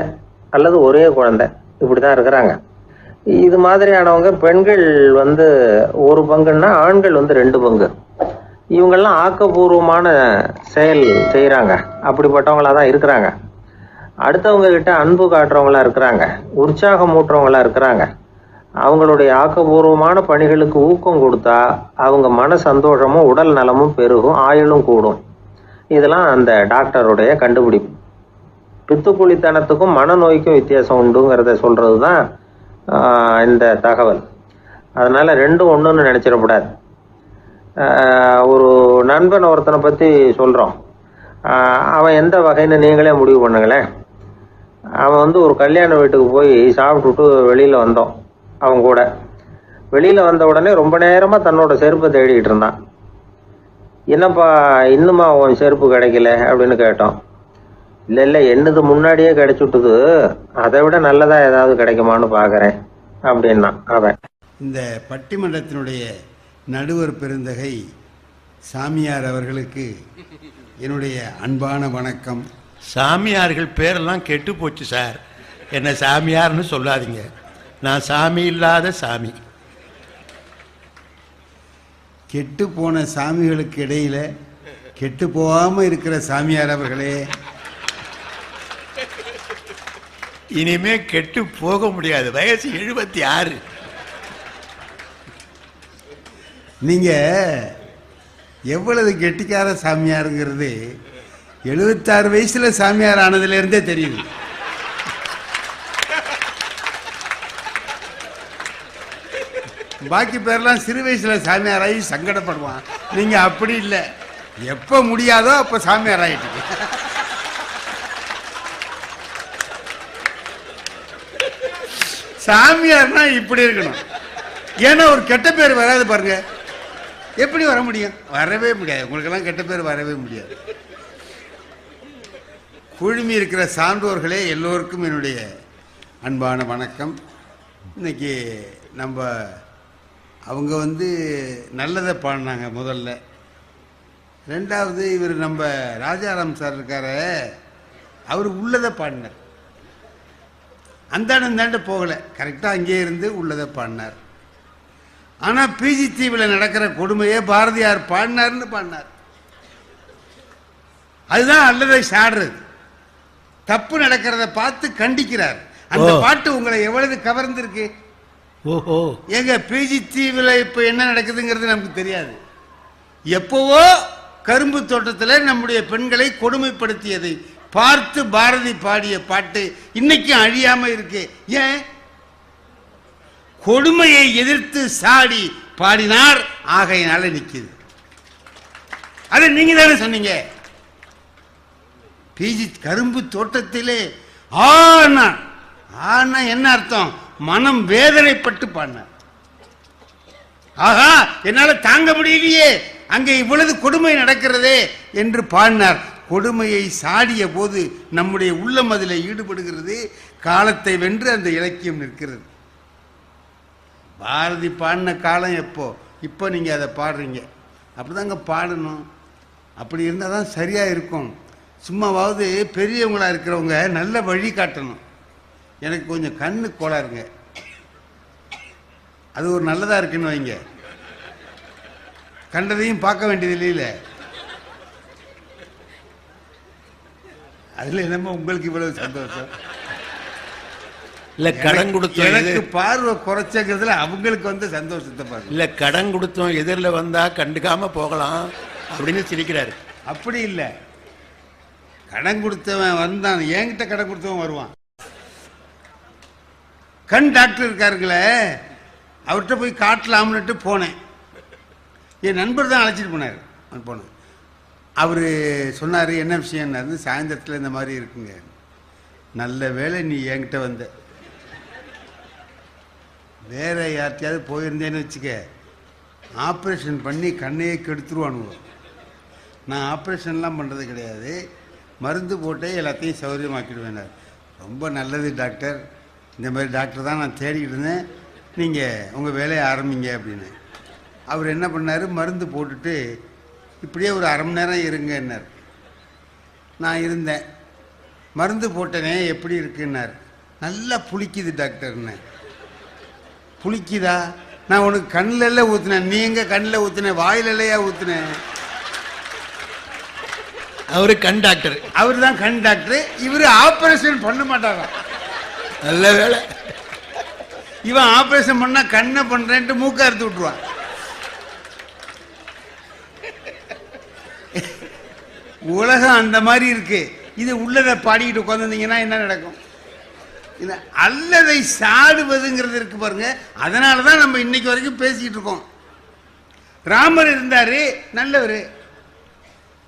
அல்லது ஒரே குழந்தை இப்படி தான் இருக்கிறாங்க. இது மாதிரியானவங்க பெண்கள் ஒரு பங்குன்னா ஆண்கள் 2 பங்கு. இவங்கெல்லாம் ஆக்கப்பூர்வமான செயல் செய்கிறாங்க. அப்படிப்பட்டவங்களாக தான் இருக்கிறாங்க. அடுத்தவங்க கிட்ட அன்பு காட்டுறவங்களா இருக்கிறாங்க, உற்சாகம் ஊட்டுறவங்களா இருக்கிறாங்க. அவங்களுடைய ஆக்கப்பூர்வமான பணிகளுக்கு ஊக்கம் கொடுத்தா அவங்க மன சந்தோஷமும் உடல் நலமும் பெருகும், ஆயுளும் கூடும். இதெல்லாம் அந்த டாக்டருடைய கண்டுபிடிப்பு. பித்துக்குழித்தனத்துக்கும் மனநோய்க்கும் வித்தியாசம் உண்டுங்கிறத சொல்றது தான் இந்த தகவல். அதனால ரெண்டும் ஒன்றுன்னு நினைச்சிடக்கூடாது. ஒரு நண்பன் ஒருத்தனை பற்றி சொல்கிறோம். அவன் எந்த வகைன்னு நீங்களே முடிவு பண்ணுங்களேன். அவன் ஒரு கல்யாண வீட்டுக்கு போய் சாப்பிட்டுட்டு வெளியில் வந்தோம். அவன் கூட வெளியில் வந்த உடனே ரொம்ப நேரமாக தன்னோட செருப்பை தேடிக்கிட்டு இருந்தான். என்னப்பா இன்னுமா உன் செருப்பு கிடைக்கல அப்படின்னு கேட்டோம். இல்லை என்னது முன்னாடியே கிடைச்சுட்டுது, அதை விட நல்லதா ஏதாவது கிடைக்குமான்னு பார்க்குறேன் அப்படின்னா அவன். இந்த பட்டிமன்றத்தினுடைய நடுவர் பெருந்தகை சாமியார் அவர்களுக்கு என்னுடைய அன்பான வணக்கம். சாமியார்கள் பேரெல்லாம் கெட்டு போச்சு சார். என்ன சாமியார்னு சொல்லாதீங்க, நான் சாமி இல்லாத சாமி. கெட்டு போன சாமிகளுக்கு இடையில கெட்டு போகாம இருக்கிற சாமியார் அவர்களே, இனிமே கெட்டு போக முடியாது. வயசு 76. நீங்க எவ்வளவு கெட்டிக்கார சாமியாருங்கிறது 76 வயசுல சாமியார் ஆனதுல இருந்தே தெரியுது. பாக்கி பேர்லாம் சிறு வயசுல சாமியாராகி சங்கடப்படுவான். நீங்க அப்படி இல்லை, எப்ப முடியாதோ அப்ப சாமியார் ஆயிட்டு. சாமியார்னா இப்படி இருக்கணும். ஏன்னா ஒரு கெட்ட பேர் வராது பாருங்க. எப்படி வர முடியும்? வரவே முடியாது. உங்களுக்கெல்லாம் கெட்ட பேர் வரவே முடியாது. குழுமி இருக்கிற சான்றோர்களே, எல்லோருக்கும் என்னுடைய அன்பான வணக்கம். இன்னைக்கு நம்ம அவங்க நல்லதை பாடினாங்க முதல்ல. ரெண்டாவது இவர் நம்ம ராஜாராம் சார் இருக்கார, அவர் உள்ளதை பாடினார். அந்தாண்ட போகல, கரெக்டா அங்கே இருந்து உள்ளதை பாடினார். ஆனா பிஜி தீவில் நடக்கிற கொடுமையை பாரதியார் பாடினார்னு பாடினார். அதுதான் அல்லதை சாடுறது. தப்பு நடக்கிறத பார்த்து கண்டிக்கிறார். அந்த பாட்டு உங்களை எவ்வளவு கவர்ந்திருக்கு? ஓஹோ, எங்க பிஜி தீவில் இப்ப என்ன நடக்குதுங்கிறது நமக்கு தெரியாது. எப்பவோ கரும்பு தோட்டத்தில் நம்முடைய பெண்களை கொடுமைப்படுத்தியதை பார்த்து பாரதி பாடிய பாட்டு இன்னைக்கும் அழியாம இருக்கு. ஏன்? கொடுமையை எதிர்த்து சாடி பாடினார், ஆகையினால நிக்குது. அதை நீங்க தானே சொன்னீங்க. பிஜி கரும்பு தோட்டத்திலே ஆனா ஆனா என்ன அர்த்தம்? மனம் வேதனைப்பட்டு பாடினார். ஆஹா, என்னால தாங்க முடியலையே, அங்கே இவ்வளவு கொடுமை நடக்கிறதே என்று பாடினார். கொடுமையை சாடிய போது நம்முடைய உள்ளம் அதில் ஈடுபடுகிறது. காலத்தை வென்று அந்த இலக்கியம் நிற்கிறது. பாரதி பாடின காலம் எப்போ? இப்போ நீங்க அதை பாடுறீங்க. அப்படிதாங்க பாடணும். அப்படி இருந்தால் தான் சரியா இருக்கும். சும்மாவாவது பெரியவங்களா இருக்கிறவங்க நல்ல வழி காட்டணும். எனக்கு கொஞ்சம் கண்ணு கோளாருங்க, அது ஒரு நல்லதா இருக்குன்னு வைங்க. கண்டதையும் பார்க்க வேண்டியது இல்லையில. அதுல என்னமோ உங்களுக்கு இவ்வளவு சந்தோஷம் இல்ல? கடன் கொடுத்தோம், எனக்கு பார்வை குறைச்சங்கிறதுல அவங்களுக்கு சந்தோஷத்தை பாருங்க. இல்ல கடன் கொடுத்தோம், எதிரில் வந்தா கண்டுக்காம போகலாம். அப்படின்னு சிரிக்கிறாரு. அப்படி இல்லை, கடன் கொடுத்தவன் வந்தான், என்கிட்ட கடன் கொடுத்தவன் வருவான். கண் டாக்டர் இருக்காருங்களே, அவர்கிட்ட போய் காட்டலாம்னுட்டு போனேன். என் நண்பர் தான் அழைச்சிட்டு போனார். போனேன், அவர் சொன்னார் என்ன விஷயம்னாரு. சாயந்தரத்தில் இந்த மாதிரி இருக்குங்க. நல்ல வேளை நீ என்கிட்ட வந்த, வேற யார்கிட்டயாவது போயிருந்தேன்னு வச்சுக்க, ஆப்ரேஷன் பண்ணி கண்ணையே கெடுத்துருவானுங்க. நான் ஆப்ரேஷன்லாம் பண்ணுறது கிடையாது, மருந்து போட்டே எல்லாத்தையும் சௌகரியமாக்கிடுவேன். ரொம்ப நல்லது டாக்டர், இந்த மாதிரி டாக்டர் தான் நான் தேடிக்கிட்டு இருந்தேன், நீங்கள் உங்கள் வேலையை ஆரம்பிங்க அப்படின்னு. அவர் என்ன பண்ணார், மருந்து போட்டுட்டு இப்படியே ஒரு அரை மணி நேரம் இருங்கன்னார். நான் இருந்தேன். மருந்து போட்டனே எப்படி இருக்குன்னார். நல்லா புளிக்குது டாக்டர்னு. புளிக்குதா? நான் உனக்கு கண்ணில் ஊற்றுனேன், நீ எங்கே கண்ணில் ஊற்றுனேன், வாயிலையா ஊற்றுனேன்? அவரு கண் டாக்டர். அவர் தான் கண் டாக்டர். இவர் ஆபரேஷன் பண்ண மாட்டாரா? நல்ல வேலை. இவன் ஆபரேஷன் பண்ணா கண்ணை பண்றேன்ட்டு மூக்க அறுத்து விட்டுருவான். உலகம் அந்த மாதிரி இருக்கு. இது உள்ளதை பாடிக்கிட்டு உட்காந்துருந்தீங்கன்னா என்ன நடக்கும்? அல்லதை சாடுவதுங்கிறது இருக்கு பாருங்க. அதனாலதான் நம்ம இன்னைக்கு வரைக்கும் பேசிக்கிட்டு இருக்கோம். ராமர் இருந்தாரு, நல்லவர்.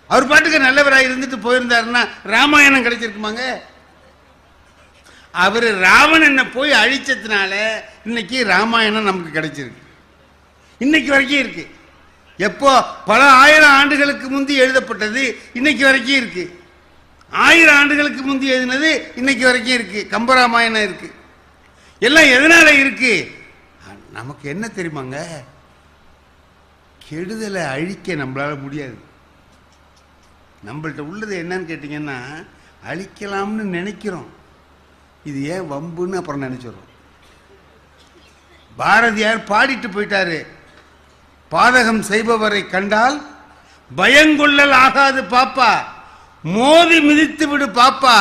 அவர் பாட்டுக்கு நல்லவராக இருந்துட்டு போயிருந்தாருன்னா ராமாயணம் கிடைச்சிருக்குமாங்க? அவர் ராவணனை போய் அழிச்சதுனால இன்னைக்கு ராமாயணம் நமக்கு கிடைச்சிருக்கு. இன்னைக்கு வரைக்கும் இருக்கு. எப்போ பல ஆயிரம் ஆண்டுகளுக்கு முந்தி எழுதப்பட்டது இன்னைக்கு வரைக்கும் இருக்கு. 1000 ஆண்டுகளுக்கு முந்தி எழுதினது இன்னைக்கு வரைக்கும் இருக்கு. கம்பராமாயணம் இருக்கு. எல்லாம் எதனால இருக்கு? நமக்கு என்ன தெரியுமாங்க, கெடுதலை அழிக்க நம்மளால முடியாது. நம்மள்ட்ட உள்ளது என்னன்னு கேட்டீங்கன்னா, அழிக்கலாம்னு நினைக்கிறோம். இது ஏன் வம்புன்னு அப்புறம் நினைச்சிடறோம். பாரதியார் பாடிட்டு போயிட்டாரு, பாதகம் செய்பவரை கண்டால் பயங்கொள்ளல் ஆகாது பாப்பா, மோதி மிதித்து விடு பாப்பா,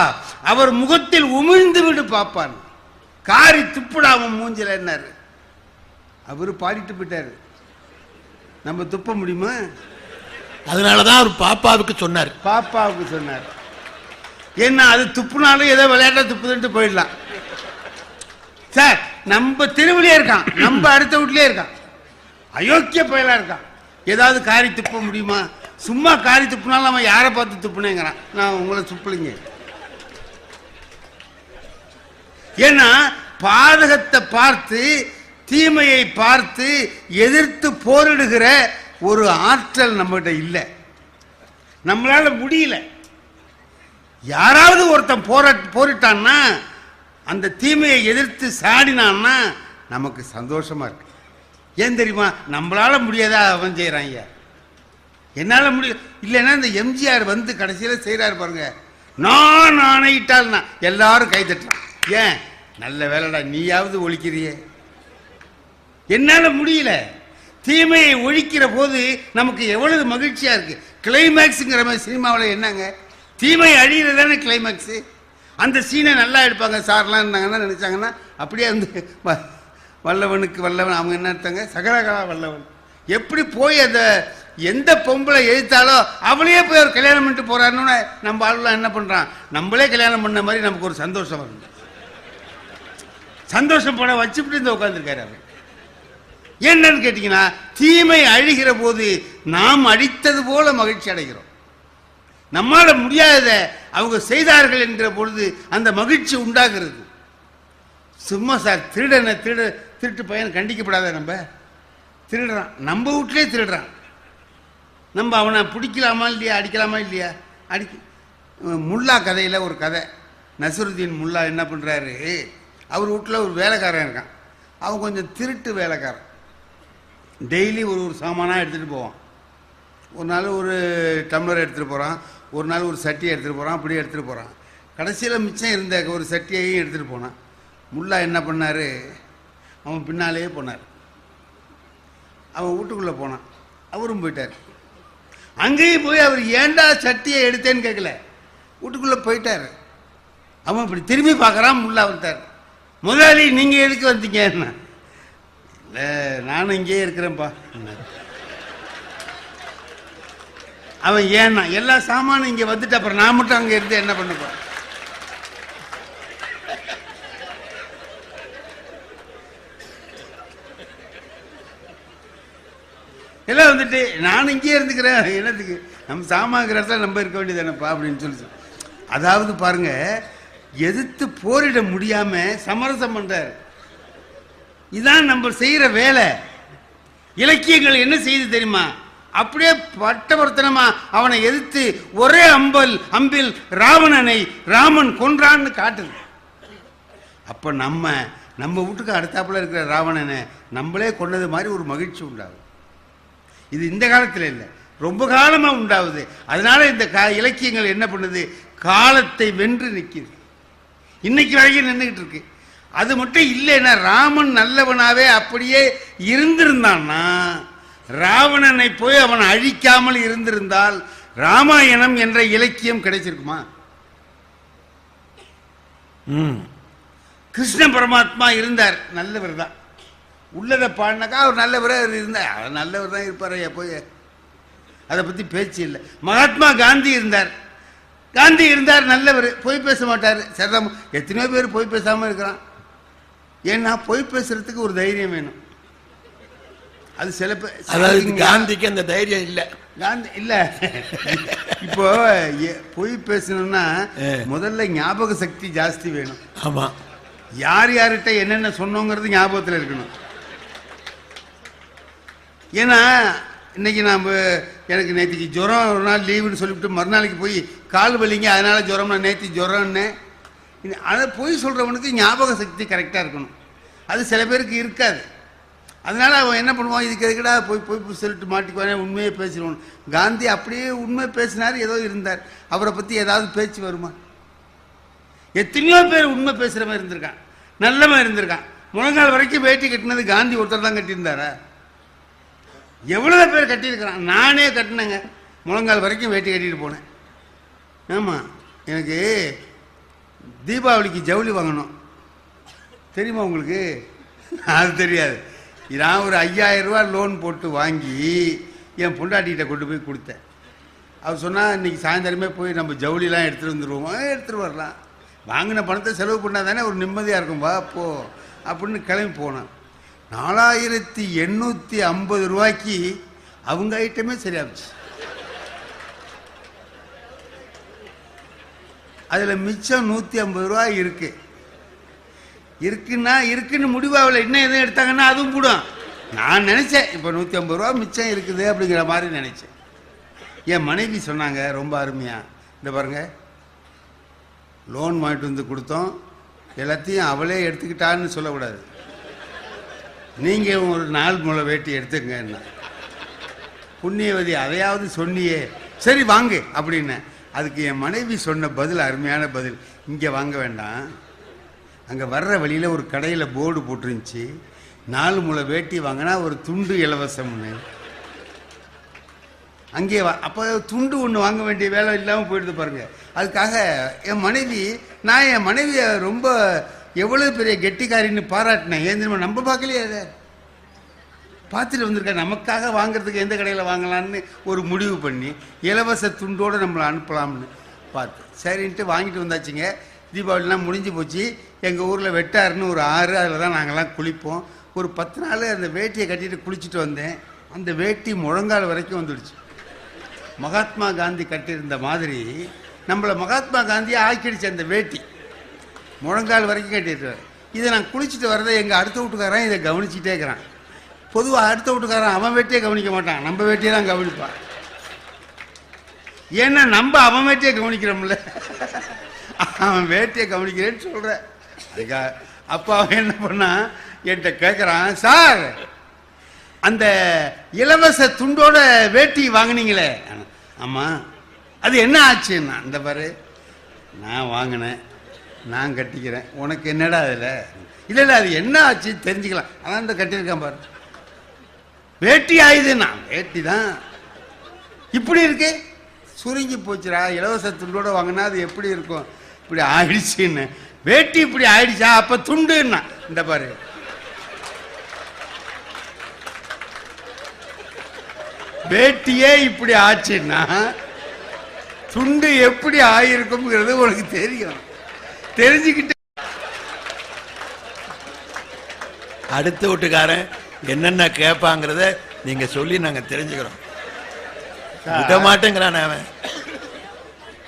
அவர் முகத்தில் உமிழ்ந்து விடு பாப்பான், காரி துப்புடாம மூஞ்சில என்னாரு. அவரு பாடிட்டு போயிட்டாரு. நம்ம துப்ப முடியுமா? அதனாலதான் அவர் பாப்பாவுக்கு சொன்னார். பாப்பாவுக்கு சொன்னார். ஏன்னா அது துப்புனாலும் ஏதோ விளையாட்டா துப்புதுன்ட்டு போயிடலாம். சார், நம்ம தெருவிலே இருக்கான், நம்ம அடுத்த வீட்லயே இருக்கான், அயோக்கிய பயலா இருக்கான். ஏதாவது காரி துப்ப முடியுமா? சும்மா காரி துப்புனாலும் அவன் யாரை பார்த்து துப்புனேங்கிறான். நான் உங்களை துப்பலிங்க. ஏன்னா பாதகத்தை பார்த்து தீமையை பார்த்து எதிர்த்து போரிடுகிற ஒரு ஆற்றல் நம்மகிட்ட இல்லை. நம்மளால முடியல. யாராவது ஒருத்தன் போரிட்டான்னா, அந்த தீமையை எதிர்த்து சாடினான்னா நமக்கு சந்தோஷமா இருக்கு. ஏன் தெரியுமா? நம்மளால முடியாதா அவன் செய்யறாங்க, என்னால முடியும். இல்லைன்னா இந்த எம்ஜிஆர் வந்து கடைசியில் செய்யறாரு பாருங்க, நான் ஆணையிட்டால்னா எல்லாரும் கை தட்டுறான். ஏன்? நல்ல வேலைடா, நீயாவது ஒழிக்கிறியே. என்னால முடியல. தீமையை ஒழிக்கிற போது நமக்கு எவ்வளவு மகிழ்ச்சியா இருக்கு. கிளைமேக்ஸுங்கிற மாதிரி சினிமாவில் என்னங்க, தீமை அழிகிறது தானே கிளைமேக்ஸு. அந்த சீனை நல்லா எடுப்பாங்க சார்லாம் இருந்தாங்கன்னா, நினைச்சாங்கன்னா அப்படியே வந்து வல்லவனுக்கு வல்லவன், அவங்க என்ன எடுத்தாங்க, சகலகலா வல்லவன். எப்படி போய் அந்த எந்த பொம்பளை எழுத்தாலோ அவளையே போய் அவர் கல்யாணம் பண்ணிட்டு போறாருன்னு நம்ம ஆளுலாம் என்ன பண்றான், நம்மளே கல்யாணம் பண்ண மாதிரி நமக்கு ஒரு சந்தோஷம் வரும். சந்தோஷம் பட வச்சுட்டு இந்த உட்காந்துருக்காரு அவர். என்னன்னு கேட்டீங்கன்னா, தீமை அழிகிற போது நாம் அழித்தது போல மகிழ்ச்சி அடைகிறோம். நம்மால முடியாத அவங்க செய்தார்கள் என்கிற பொழுது அந்த மகிழ்ச்சி உண்டாகிறது. சும்மா சார், திருட்டு பையன் கண்டிக்கப்படாத, நம்ம திருடுறான், நம்ம வீட்டிலே திருடுறான், நம்ம அவனை பிடிக்கலாமா இல்லையா, அடிக்கலாமா இல்லையா? முல்லா கதையில் ஒரு கதை. நசருதீன் முல்லா என்ன பண்ணுறாரு, அவர் வீட்டில் ஒரு வேலைக்காரன் இருக்கான். அவன் கொஞ்சம் திருட்டு வேலைக்காரன். டெய்லி ஒரு சாமானாக எடுத்துகிட்டு போவான். ஒரு நாள் ஒரு டம்ளர் எடுத்துகிட்டு போகிறான், ஒரு நாள் ஒரு சட்டியை எடுத்துகிட்டு போகிறான், அப்படியே எடுத்துகிட்டு போகிறான். கடைசியில் மிச்சம் இருந்த ஒரு சட்டியையும் எடுத்துகிட்டு போனான். முல்லா என்ன பண்ணார், அவன் பின்னாலேயே போனார். அவன் வீட்டுக்குள்ளே போனான், அவரும் போயிட்டார். அங்கேயும் போய் அவர் ஏண்டா சட்டியை எடுத்தேன்னு கேட்கல, வீட்டுக்குள்ளே போயிட்டார். அவன் இப்படி திரும்பி பார்க்குறான். முல்லா வந்துட்டார். முதலாளி, நீங்கள் எதுக்கு வந்தீங்க? என்ன, இல்லை நானும் இங்கேயே இருக்கிறேன்ப்பா. அவன் ஏன்னா எல்லா சாமானும் இங்க வந்துட்டு அப்புறம் நான் மட்டும் அங்க இருந்து என்ன பண்ண போறேன்? எல்லாம் வந்துட்டு நான் இங்கேயே இருந்துக்கிறேன், என்னத்துக்கு நம்ம சாமாங்கிற இடத்துல நம்ம இருக்க வேண்டியதானப்பா அப்படின்னு சொல்லி. அதாவது பாருங்க, எதிர்த்து போரிட முடியாம சமரசம் பண்றாரு. இதான் நம்ம செய்யற வேலை. இலக்கியங்கள் என்ன செய்து தெரியுமா? அப்படியே பட்டவர்த்தனமா அவனை எதிர்த்து ஒரே அம்பில் ராவணனை ராமன் கொன்றான்னு காட்டுது. அப்ப நம்ம வீட்டுக்கு அடுத்தாப்புல இருக்கிற ராவணனை நம்மளே கொண்டது மாதிரி ஒரு மகிழ்ச்சி உண்டாகும். இது இந்த காலத்தில் இல்லை, ரொம்ப காலமா உண்டாகுது. அதனால இந்த இலக்கியங்கள் என்ன பண்ணுது? காலத்தை வென்று நிற்குது, இன்னைக்கு வரைக்கும் நின்றுகிட்டு இருக்கு. அது மட்டும் இல்லைன்னா ராமன் நல்லவனாவே அப்படியே இருந்திருந்தான்னா, ராவணனை போய் அவன் அழிக்காமல் இருந்திருந்தால் ராமாயணம் என்ற இலக்கியம் கிடைச்சிருக்குமா? கிருஷ்ண பரமாத்மா இருந்தார், நல்லவர் தான். உள்ளதை பாடினாக்கா அவர் நல்லவராக இருந்தார், அவர் நல்லவர் தான் இருப்பார். போய் அதை பற்றி பேச்சு இல்லை. மகாத்மா காந்தி இருந்தார், நல்லவர், பொய் பேச மாட்டார். சரிதான், எத்தனையோ பேர் பொய் பேசாமல் இருக்கிறான். ஏன்னா பொய் பேசுறதுக்கு ஒரு தைரியம் வேணும். அது சில பேர், அதாவது காந்திக்கு அந்த தைரியம் இல்லை. காந்தி இல்ல, இப்போ பொய் பேசணும்னா முதல்ல ஞாபக சக்தி ஜாஸ்தி வேணும். ஆமா, யார் யார்கிட்ட என்னென்ன சொன்னோங்கிறது ஞாபகத்தில் இருக்கணும். ஏன்னா இன்னைக்கு எனக்கு நேற்றுக்கு ஜுரம், ஒரு நாள் லீவுன்னு சொல்லிவிட்டு மறுநாளைக்கு போய் கால் வலிங்க அதனால ஜுரம், நான் நேற்று ஜுரம்னு. அதை போய் சொல்றவனுக்கு ஞாபக சக்தி கரெக்டாக இருக்கணும். அது சில பேருக்கு இருக்காது. அதனால அவன் என்ன பண்ணுவான், இதுக்கு எதுக்கடா போய் சொல்லிட்டு மாட்டிக்குவானே, உண்மையை பேசிடுவான். காந்தி அப்படியே உண்மை பேசினார், ஏதோ இருந்தார். அவரை பற்றி ஏதாவது பேச்சு வருமா? எத்தனையோ பேர் உண்மை பேசுகிற மாதிரி இருந்திருக்கான், நல்லவன் இருந்திருக்கான். முழங்கால் வரைக்கும் வேட்டி கட்டினது காந்தி ஒருத்தர் தான் கட்டியிருந்தாரா? எவ்வளோ பேர் கட்டியிருக்கிறான். நானே கட்டினேங்க, முழங்கால் வரைக்கும் வேட்டி கட்டிட்டு போனேன். ஆமாம், எனக்கு தீபாவளிக்கு ஜவுளி வாங்கணும், தெரியுமா உங்களுக்கு? அது தெரியாது. நான் ஒரு 5000 ரூபா லோன் போட்டு வாங்கி என் பொண்டாட்டிகிட்ட கொண்டு போய் கொடுத்தேன். அவர் சொன்னால் இன்னைக்கு சாயந்தரமே போய் நம்ம ஜவுளிலாம் எடுத்துகிட்டு வந்துடுவோம். எடுத்துகிட்டு வரலாம், வாங்கின பணத்தை செலவு பண்ணால் தானே ஒரு நிம்மதியாக இருக்கும், வா போ அப்படின்னு கிளம்பி போனேன். 4850 ரூபாய்க்கு அவங்க ஐட்டமே சரியாச்சு. அதில் மிச்சம் 150 ரூபாய் இருக்குன்னு முடிவாவில். இன்னும் எதுவும் எடுத்தாங்கன்னா அதுவும் கூடும். நான் நினைச்சேன் இப்போ 150 ரூபா மிச்சம் இருக்குது அப்படிங்கிற மாதிரி நினைச்சேன். என் மனைவி சொன்னாங்க ரொம்ப அருமையா, இந்த பாருங்க, லோன் வாங்கிட்டு வந்து கொடுத்தோம், எல்லாத்தையும் அவளே எடுத்துக்கிட்டான்னு சொல்லக்கூடாது, நீங்க ஒரு 4 முழ வேட்டி எடுத்துக்கங்க. புண்ணியவதி, அதையாவது சொன்னியே, சரி வாங்கு அப்படின்னு. அதுக்கு என் மனைவி சொன்ன பதில் அருமையான பதில். இங்கே வாங்க வேண்டாம், அங்கே வர்ற வழியில் ஒரு கடையில் போர்டு போட்டுருந்துச்சு, 4 முழ வேட்டி வாங்கினா ஒரு துண்டு இலவசம்னு. அங்கே அப்போ துண்டு ஒன்று வாங்க வேண்டிய வேலை இல்லாமல் போயிடுது பாருங்க. அதுக்காக என் மனைவியை ரொம்ப எவ்வளோ பெரிய கெட்டிக்காரின்னு பாராட்டினேன். ஏன் தெரியுமா? நம்ம பார்க்கலையே, அதை பார்த்துட்டு வந்திருக்கேன். நமக்காக வாங்குறதுக்கு எந்த கடையில் வாங்கலான்னு ஒரு முடிவு பண்ணி இலவச துண்டோடு நம்மளை அனுப்பலாம்னு பார்த்து சரின்ட்டு வாங்கிட்டு வந்தாச்சுங்க. தீபாவளிலாம் முடிஞ்சு போச்சு. எங்கள் ஊரில் வெட்டாருன்னு ஒரு ஆறு, அதில் தான் நாங்கள்லாம் குளிப்போம். ஒரு 10 நாள் அந்த வேட்டியை கட்டிட்டு குளிச்சுட்டு வந்தேன். அந்த வேட்டி முழங்கால் வரைக்கும் வந்துடுச்சு. மகாத்மா காந்தி கட்டியிருந்த மாதிரி நம்மளை மகாத்மா காந்தியை ஆக்கிடுச்சு அந்த வேட்டி, முழங்கால் வரைக்கும் கட்டிட்டு. இதை நான் குளிச்சுட்டு வரதை எங்கள் அடுத்த வீட்டுக்காரன் இதை கவனிச்சுட்டே இருக்கிறான். பொதுவாக அடுத்த வீட்டுக்காரன் அவன் வேட்டியை கவனிக்க மாட்டான், நம்ம வேட்டியை தான் கவனிப்பான். ஏன்னா நம்ம அவன் வேட்டியை கவனிக்கிறோம்ல, அவன் வேட்டியை கவனிக்கிறேன்னு சொல்கிறேன். அதுக்காக அப்போ அவன் என்ன பண்ணான், என்கிட்ட கேட்குறான், சார் அந்த இலவச துண்டோட வேட்டி வாங்கினீங்களே, ஆமாம், அது என்ன ஆச்சுன்னா, அந்த பாரு நான் வாங்கினேன், நான் கட்டிக்கிறேன், உனக்கு என்னடா அதில்? இல்லை அது என்ன ஆச்சு தெரிஞ்சுக்கலாம், அதான் இந்த கட்டியிருக்கான் பாரு, வேட்டி ஆயுதுன்னா. வேட்டி தான் இப்படி இருக்கு, சுருங்கி போச்சுடா. இலவச துண்டோட வாங்கினா அது எப்படி இருக்கும்? இப்படி ஆயிடுச்சுன்னு. வேட்டி இப்படி ஆயிடுச்சா, அப்ப துண்டுன்னா இந்த பாரு. வேட்டியே இப்படி ஆச்சுன்னா துண்டு எப்படி ஆயிருக்கும்ங்கிறது உனக்கு தெரியும். தெரிஞ்சுக்கிட்டு அடுத்த வீட்டுக்காரன் என்னென்ன கேட்பாங்கிறத நீங்க சொல்லி நாங்க தெரிஞ்சுக்கிறோம். விட மாட்டேங்கிறான் அவன்.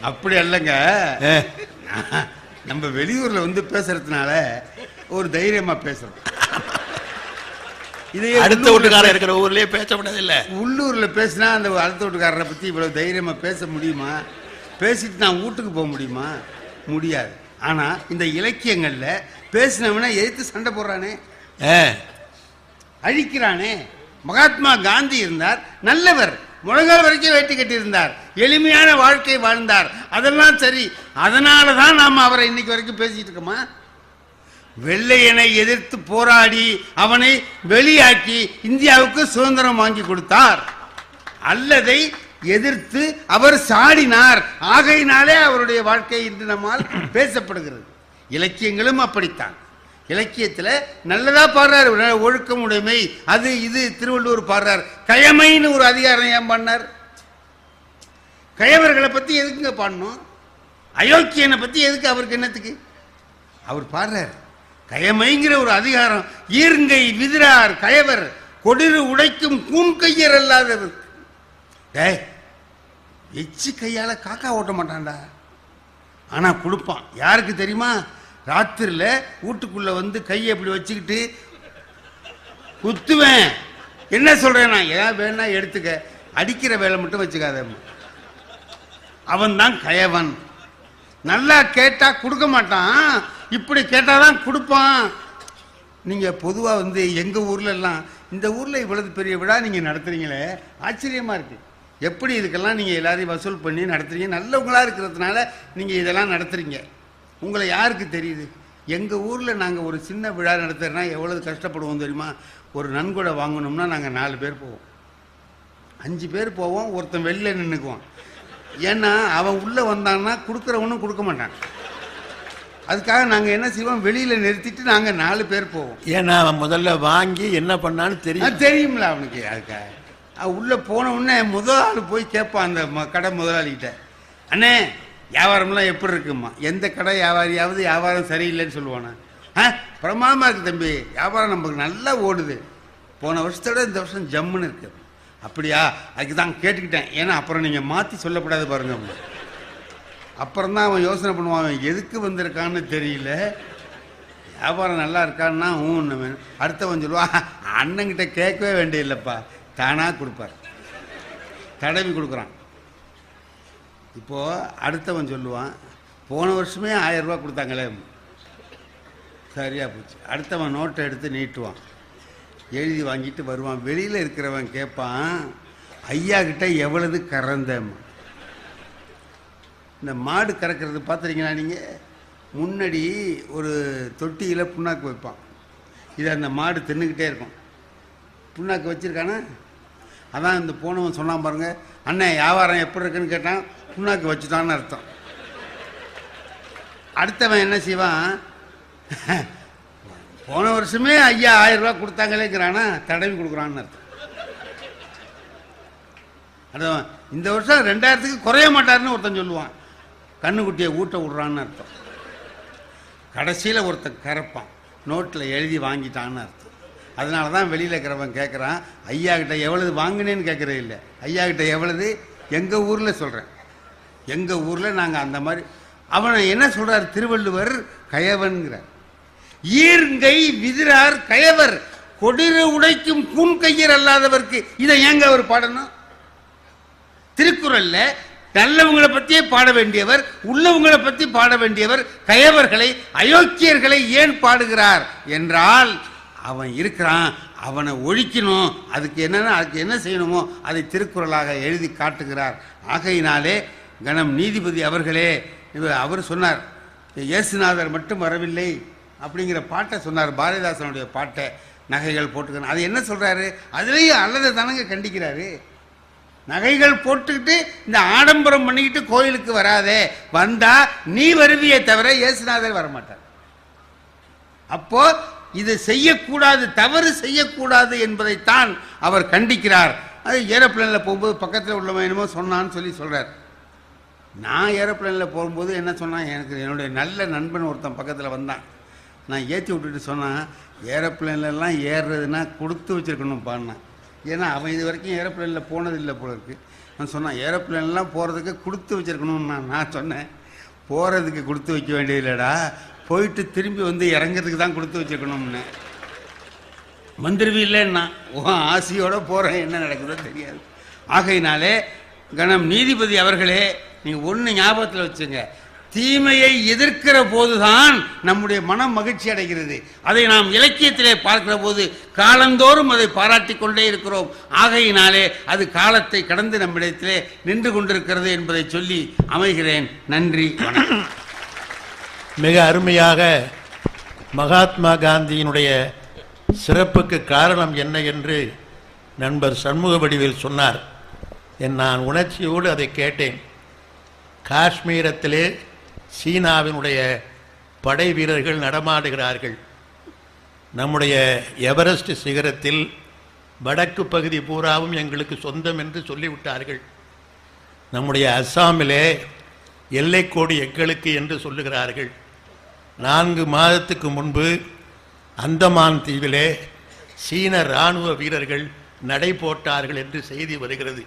அப்படி அல்லங்க, நம்ம வெளியூர்ல வந்து பேசுறதுனால ஒரு தைரியமா பேசுறோம். இதே அடுத்த வீட்டுக்காரன் இருக்கிற ஊர்லயே பேச முடியாது இல்ல. உள்ளூர்ல பேசினா அந்த அடுத்த வீட்டுக்காரரை பத்தி இவ்வளவு தைரியமா பேச முடியுமா? பேசிட்டு நான் வீட்டுக்கு போக முடியுமா? முடியாது. ஆனா இந்த இலக்கியங்கள்ல பேசினவன எதிர்த்து சண்டை போடுறானே, அழிக்கிறானே. மகாத்மா காந்தி இருந்தார், நல்லவர், முழங்கால் வரைக்கும் வேட்டி கட்டியிருந்தார், எளிமையான வாழ்க்கை வாழ்ந்தார், அதெல்லாம் சரி. அதனாலதான் நாம அவரை இன்னைக்கு வரைக்கும் பேசிட்டு இருக்கோமா? வெள்ளையனை எதிர்த்து போராடி அவனை வெளியாக்கி இந்தியாவுக்கு சுதந்திரம் வாங்கி கொடுத்தார். அல்லதை எதிர்த்து அவர் சாடினார். ஆகையினாலே அவருடைய வாழ்க்கை இன்று நம்மால் பேசப்படுகிறது. இலக்கியங்களும் அப்படித்தான். இலக்கியத்தில் நல்லதா பாடுறாரு, ஒழுக்கம் உடைமை, அது இது. திருவள்ளுவர் பாடுறார், கயமைன்னு ஒரு அதிகாரம் ஏன் பாடினார்? கயவர்களை பத்தி எதுக்குங்க பாடணும்? அயோக்கியனை பத்தி எதுக்கு? அவருக்கு என்னத்துக்கு? அவர் பாடுறார் கயமைங்கிற ஒரு அதிகாரம். ஈர்ங்கை விதிரார் கயவர் கொடிறு உடைக்கும் கூன் கையர் அல்லாதவர். எச்சு கையால காக்கா ஓட்ட மாட்டான்டா, ஆனா கொடுப்பான். யாருக்கு தெரியுமா? ராத்திரில வீட்டுக்குள்ள வந்து கையை அப்படி வச்சுக்கிட்டு குத்துவேன். என்ன சொல்றேன் நான்? ஏதாவது வேணா எடுத்துக்க, அடிக்கிற வேலை மட்டும் வச்சுக்காத. அவன் தான் கயவன். நல்லா கேட்டா கொடுக்க மாட்டான், இப்படி கேட்டாதான் கொடுப்பான். நீங்க பொதுவா வந்து எங்க ஊர்ல எல்லாம், இந்த ஊர்ல இவ்வளவு பெரிய விழா நீங்க நடத்துறீங்களே, ஆச்சரியமா இருக்கு. எப்படி இதுக்கெல்லாம் நீங்க எல்லாரையும் வசூல் பண்ணி நடத்துறீங்க? நல்லவங்களா இருக்கிறதுனால நீங்க இதெல்லாம் நடத்துறீங்க. உங்களை யாருக்கு தெரியுது? எங்க ஊர்ல நாங்க ஒரு சின்ன விழா நடத்துறோம்னா எவ்வளவு கஷ்டப்படுவோம் தெரியுமா? ஒரு நன்கொடை வாங்கணும்னா நாங்க 4 பேர் போவோம், 5 பேர் போவோம். ஒருத்தன் வெளில நின்றுக்குவான். ஏன்னா அவன் உள்ள வந்தான்னா கொடுக்குறவனும் கொடுக்க மாட்டான். அதுக்காக நாங்க என்ன செய்வோம், வெளியில நிறுத்திட்டு நாங்க 4 பேர் போவோம். ஏன்னா அவன் முதல்ல வாங்கி என்ன பண்ணான்னு தெரியும்ல அவனுக்கு. அதுக்காக உள்ள போன உடனே முதல் ஆள் போய் கேட்பான் அந்த கடை முதலாளிகிட்ட, அண்ணே வியாபாரம்லாம் எப்படி இருக்குமா? எந்த கடை வியாபாரியாவது வியாபாரம் சரியில்லைன்னு சொல்லுவானா? பிரமாதமா இருக்கு தம்பி, வியாபாரம் நமக்கு நல்லா ஓடுது, போன வருஷத்தோட இந்த வருஷம் ஜம்முன்னு இருக்கு. அப்படியா? அதுக்கு தான் கேட்டுக்கிட்டேன். ஏன்னா அப்புறம் நீங்க மாத்தி சொல்லக்கூடாது பாருங்க. அப்புறம் தான் அவன் யோசனை பண்ணுவான், எதுக்கு வந்திருக்கான்னு தெரியல, வியாபாரம் நல்லா இருக்கான்னா ஒன்று. அடுத்தவன் சொல்லுவான், அண்ணங்கிட்ட கேட்கவே வேண்டியதில்லைப்பா, தானா கொடுப்பார், தடவி கொடுக்குறான். இப்போ அடுத்தவன் சொல்லுவான், போன வருஷமே 1000 ரூபா கொடுத்தாங்களே, சரியா போச்சு. அடுத்தவன் நோட்டை எடுத்து நீட்டுவான், எழுதி வாங்கிட்டு வருவான். வெளியில் இருக்கிறவன் கேட்பான், ஐயா கிட்ட எவ்வளவு கறந்தேன்? இந்த மாடு கறக்கிறது பார்த்துறீங்களா நீங்கள்? முன்னாடி ஒரு தொட்டியில் புண்ணாக்கு வைப்பான், இதை அந்த மாடு தின்னுக்கிட்டே இருக்கும். புண்ணாக்கு வச்சுருக்கானா? அதான் இந்த போனவன் சொன்னான் பாருங்க, அண்ணன் வியாபாரம் எப்படி இருக்குன்னு கேட்டான், புண்ணாக்கு வச்சுட்டான்னு அர்த்தம். அடுத்தவன் என்ன செய்வான், போன வருஷமே ஐயா 1000 ரூபா கொடுத்தாங்களேங்கிறானா, தடவி கொடுக்குறான்னு அர்த்தம். அதான் இந்த வருஷம் 2000க்கு குறைய மாட்டாருன்னு ஒருத்தன் சொல்லுவான், கண்ணுக்குட்டியை ஊட்ட விடுறான்னு அர்த்தம். கடைசியில் ஒருத்தன் கறப்பான், நோட்டில் எழுதி வாங்கிட்டான்னு அர்த்தம். அதனால தான் வெளியில் இருக்கிறவன் கேட்குறான், ஐயா கிட்ட எவ்வளவு வாங்கினேன்னு கேட்குறது இல்லை, ஐயா கிட்ட எவ்வளவு. எங்கள் ஊரில் சொல்கிறேன், எங்கள் ஊரில் நாங்கள் அந்த மாதிரி. அவனை என்ன சொல்கிறார் திருவள்ளுவர்? கயவன்கிறார். ஈர்ங்கை விதிரார் கயவர் கொடிறு உடைக்கும் கூன் கையர் அல்லாதவர்க்கு. இதை ஏங்க அவர் பாடணும்? திருக்குறள்ல நல்லவங்களை பற்றியே பாட வேண்டியவர், உள்ளவங்களை பற்றி பாட வேண்டியவர் கயவர்களை, அயோக்கியர்களை ஏன் பாடுகிறார் என்றால், அவன் இருக்கிறான், அவனை ஒழிக்கணும். அதுக்கு என்னன்னா, அதுக்கு என்ன செய்யணுமோ அதை திருக்குறளாக எழுதி காட்டுகிறார். ஆகையினாலே கணம் நீதிபதி அவர்களே, அவர் சொன்னார், இயேசுநாதர் மட்டும் வரவில்லை அப்படிங்கிற பாட்டை சொன்னார், பாரதிதாசனுடைய பாட்டை, நகைகள் போட்டுக்கணும். அது என்ன சொல்றாரு? அதுலேயும் அல்லதை தானங்க கண்டிக்கிறாரு. நகைகள் போட்டுக்கிட்டு இந்த ஆடம்பரம் பண்ணிக்கிட்டு கோயிலுக்கு வராதே, வந்தா நீ வருவியே தவிர இயேசுநாதர் வரமாட்டார். அப்போ இது செய்யக்கூடாது, தவறு செய்யக்கூடாது என்பதைத்தான் அவர் கண்டிக்கிறார். அது ஏரோப்ளேனில் போகும்போது பக்கத்தில் உள்ளவன் என்னமோ சொன்னான்னு சொல்கிறார். நான் ஏரோப்ளேனில் போகும்போது என்ன சொன்னான், எனக்கு என்னுடைய நல்ல நண்பன் ஒருத்தன் பக்கத்தில் வந்தான். நான் ஏற்றி விட்டுட்டு சொன்னான், ஏரோப்ளேன்லலாம் ஏறுறதுன்னா கொடுத்து வச்சுருக்கணும்ப்பான்னா. ஏன்னா அவன் இது வரைக்கும் ஏரோப்ளேனில் போனதில்லை போல இருக்கு. நான் சொன்னான், ஏரோப்ளேன்லாம் போகிறதுக்கு கொடுத்து வச்சுருக்கணும்னா. நான் சொன்னேன், போகிறதுக்கு கொடுத்து வைக்க வேண்டியதில்லடா, போயிட்டு திரும்பி வந்து இறங்கிறதுக்கு தான் கொடுத்து வச்சுருக்கணும்னு. வந்துருவில்லைன்னா உன் ஆசையோடு போகிறேன், என்ன நடக்குதோ தெரியாது. ஆகையினாலே கணம் நீதிபதி அவர்களே, நீங்கள் ஒன்று ஞாபகத்தில் வச்சுங்க, தீமையை எதிர்க்கிற போதுதான் நம்முடைய மனம் மகிழ்ச்சி அடைகிறது. அதை நாம் இலக்கியத்திலே பார்க்கிற போது காலந்தோறும் அதை பாராட்டி கொண்டே இருக்கிறோம். ஆகையினாலே அது காலத்தை கடந்து நம்மிடத்திலே நின்று கொண்டிருக்கிறது என்பதை சொல்லி அமைகிறேன். நன்றி, வணக்கம். மிக அருமையாக மகாத்மா காந்தியினுடைய சிறப்புக்கு காரணம் என்ன என்று நண்பர் சண்முக வடிவேல் சொன்னார். நான் உணர்ச்சியோடு அதை கேட்டேன். காஷ்மீரத்திலே சீனாவினுடைய படை வீரர்கள் நடமாடுகிறார்கள். நம்முடைய எவரெஸ்ட் சிகரத்தில் வடக்கு பகுதி பூராவும் எங்களுக்கு சொந்தம் என்று சொல்லிவிட்டார்கள். நம்முடைய அஸ்ஸாமிலே எல்லைக்கோடு எங்களுக்கு என்று சொல்லுகிறார்கள். 4 மாதத்துக்கு முன்பு அந்தமான் தீவிலே சீன இராணுவ வீரர்கள் நடை போட்டார்கள் என்று செய்தி வருகிறது.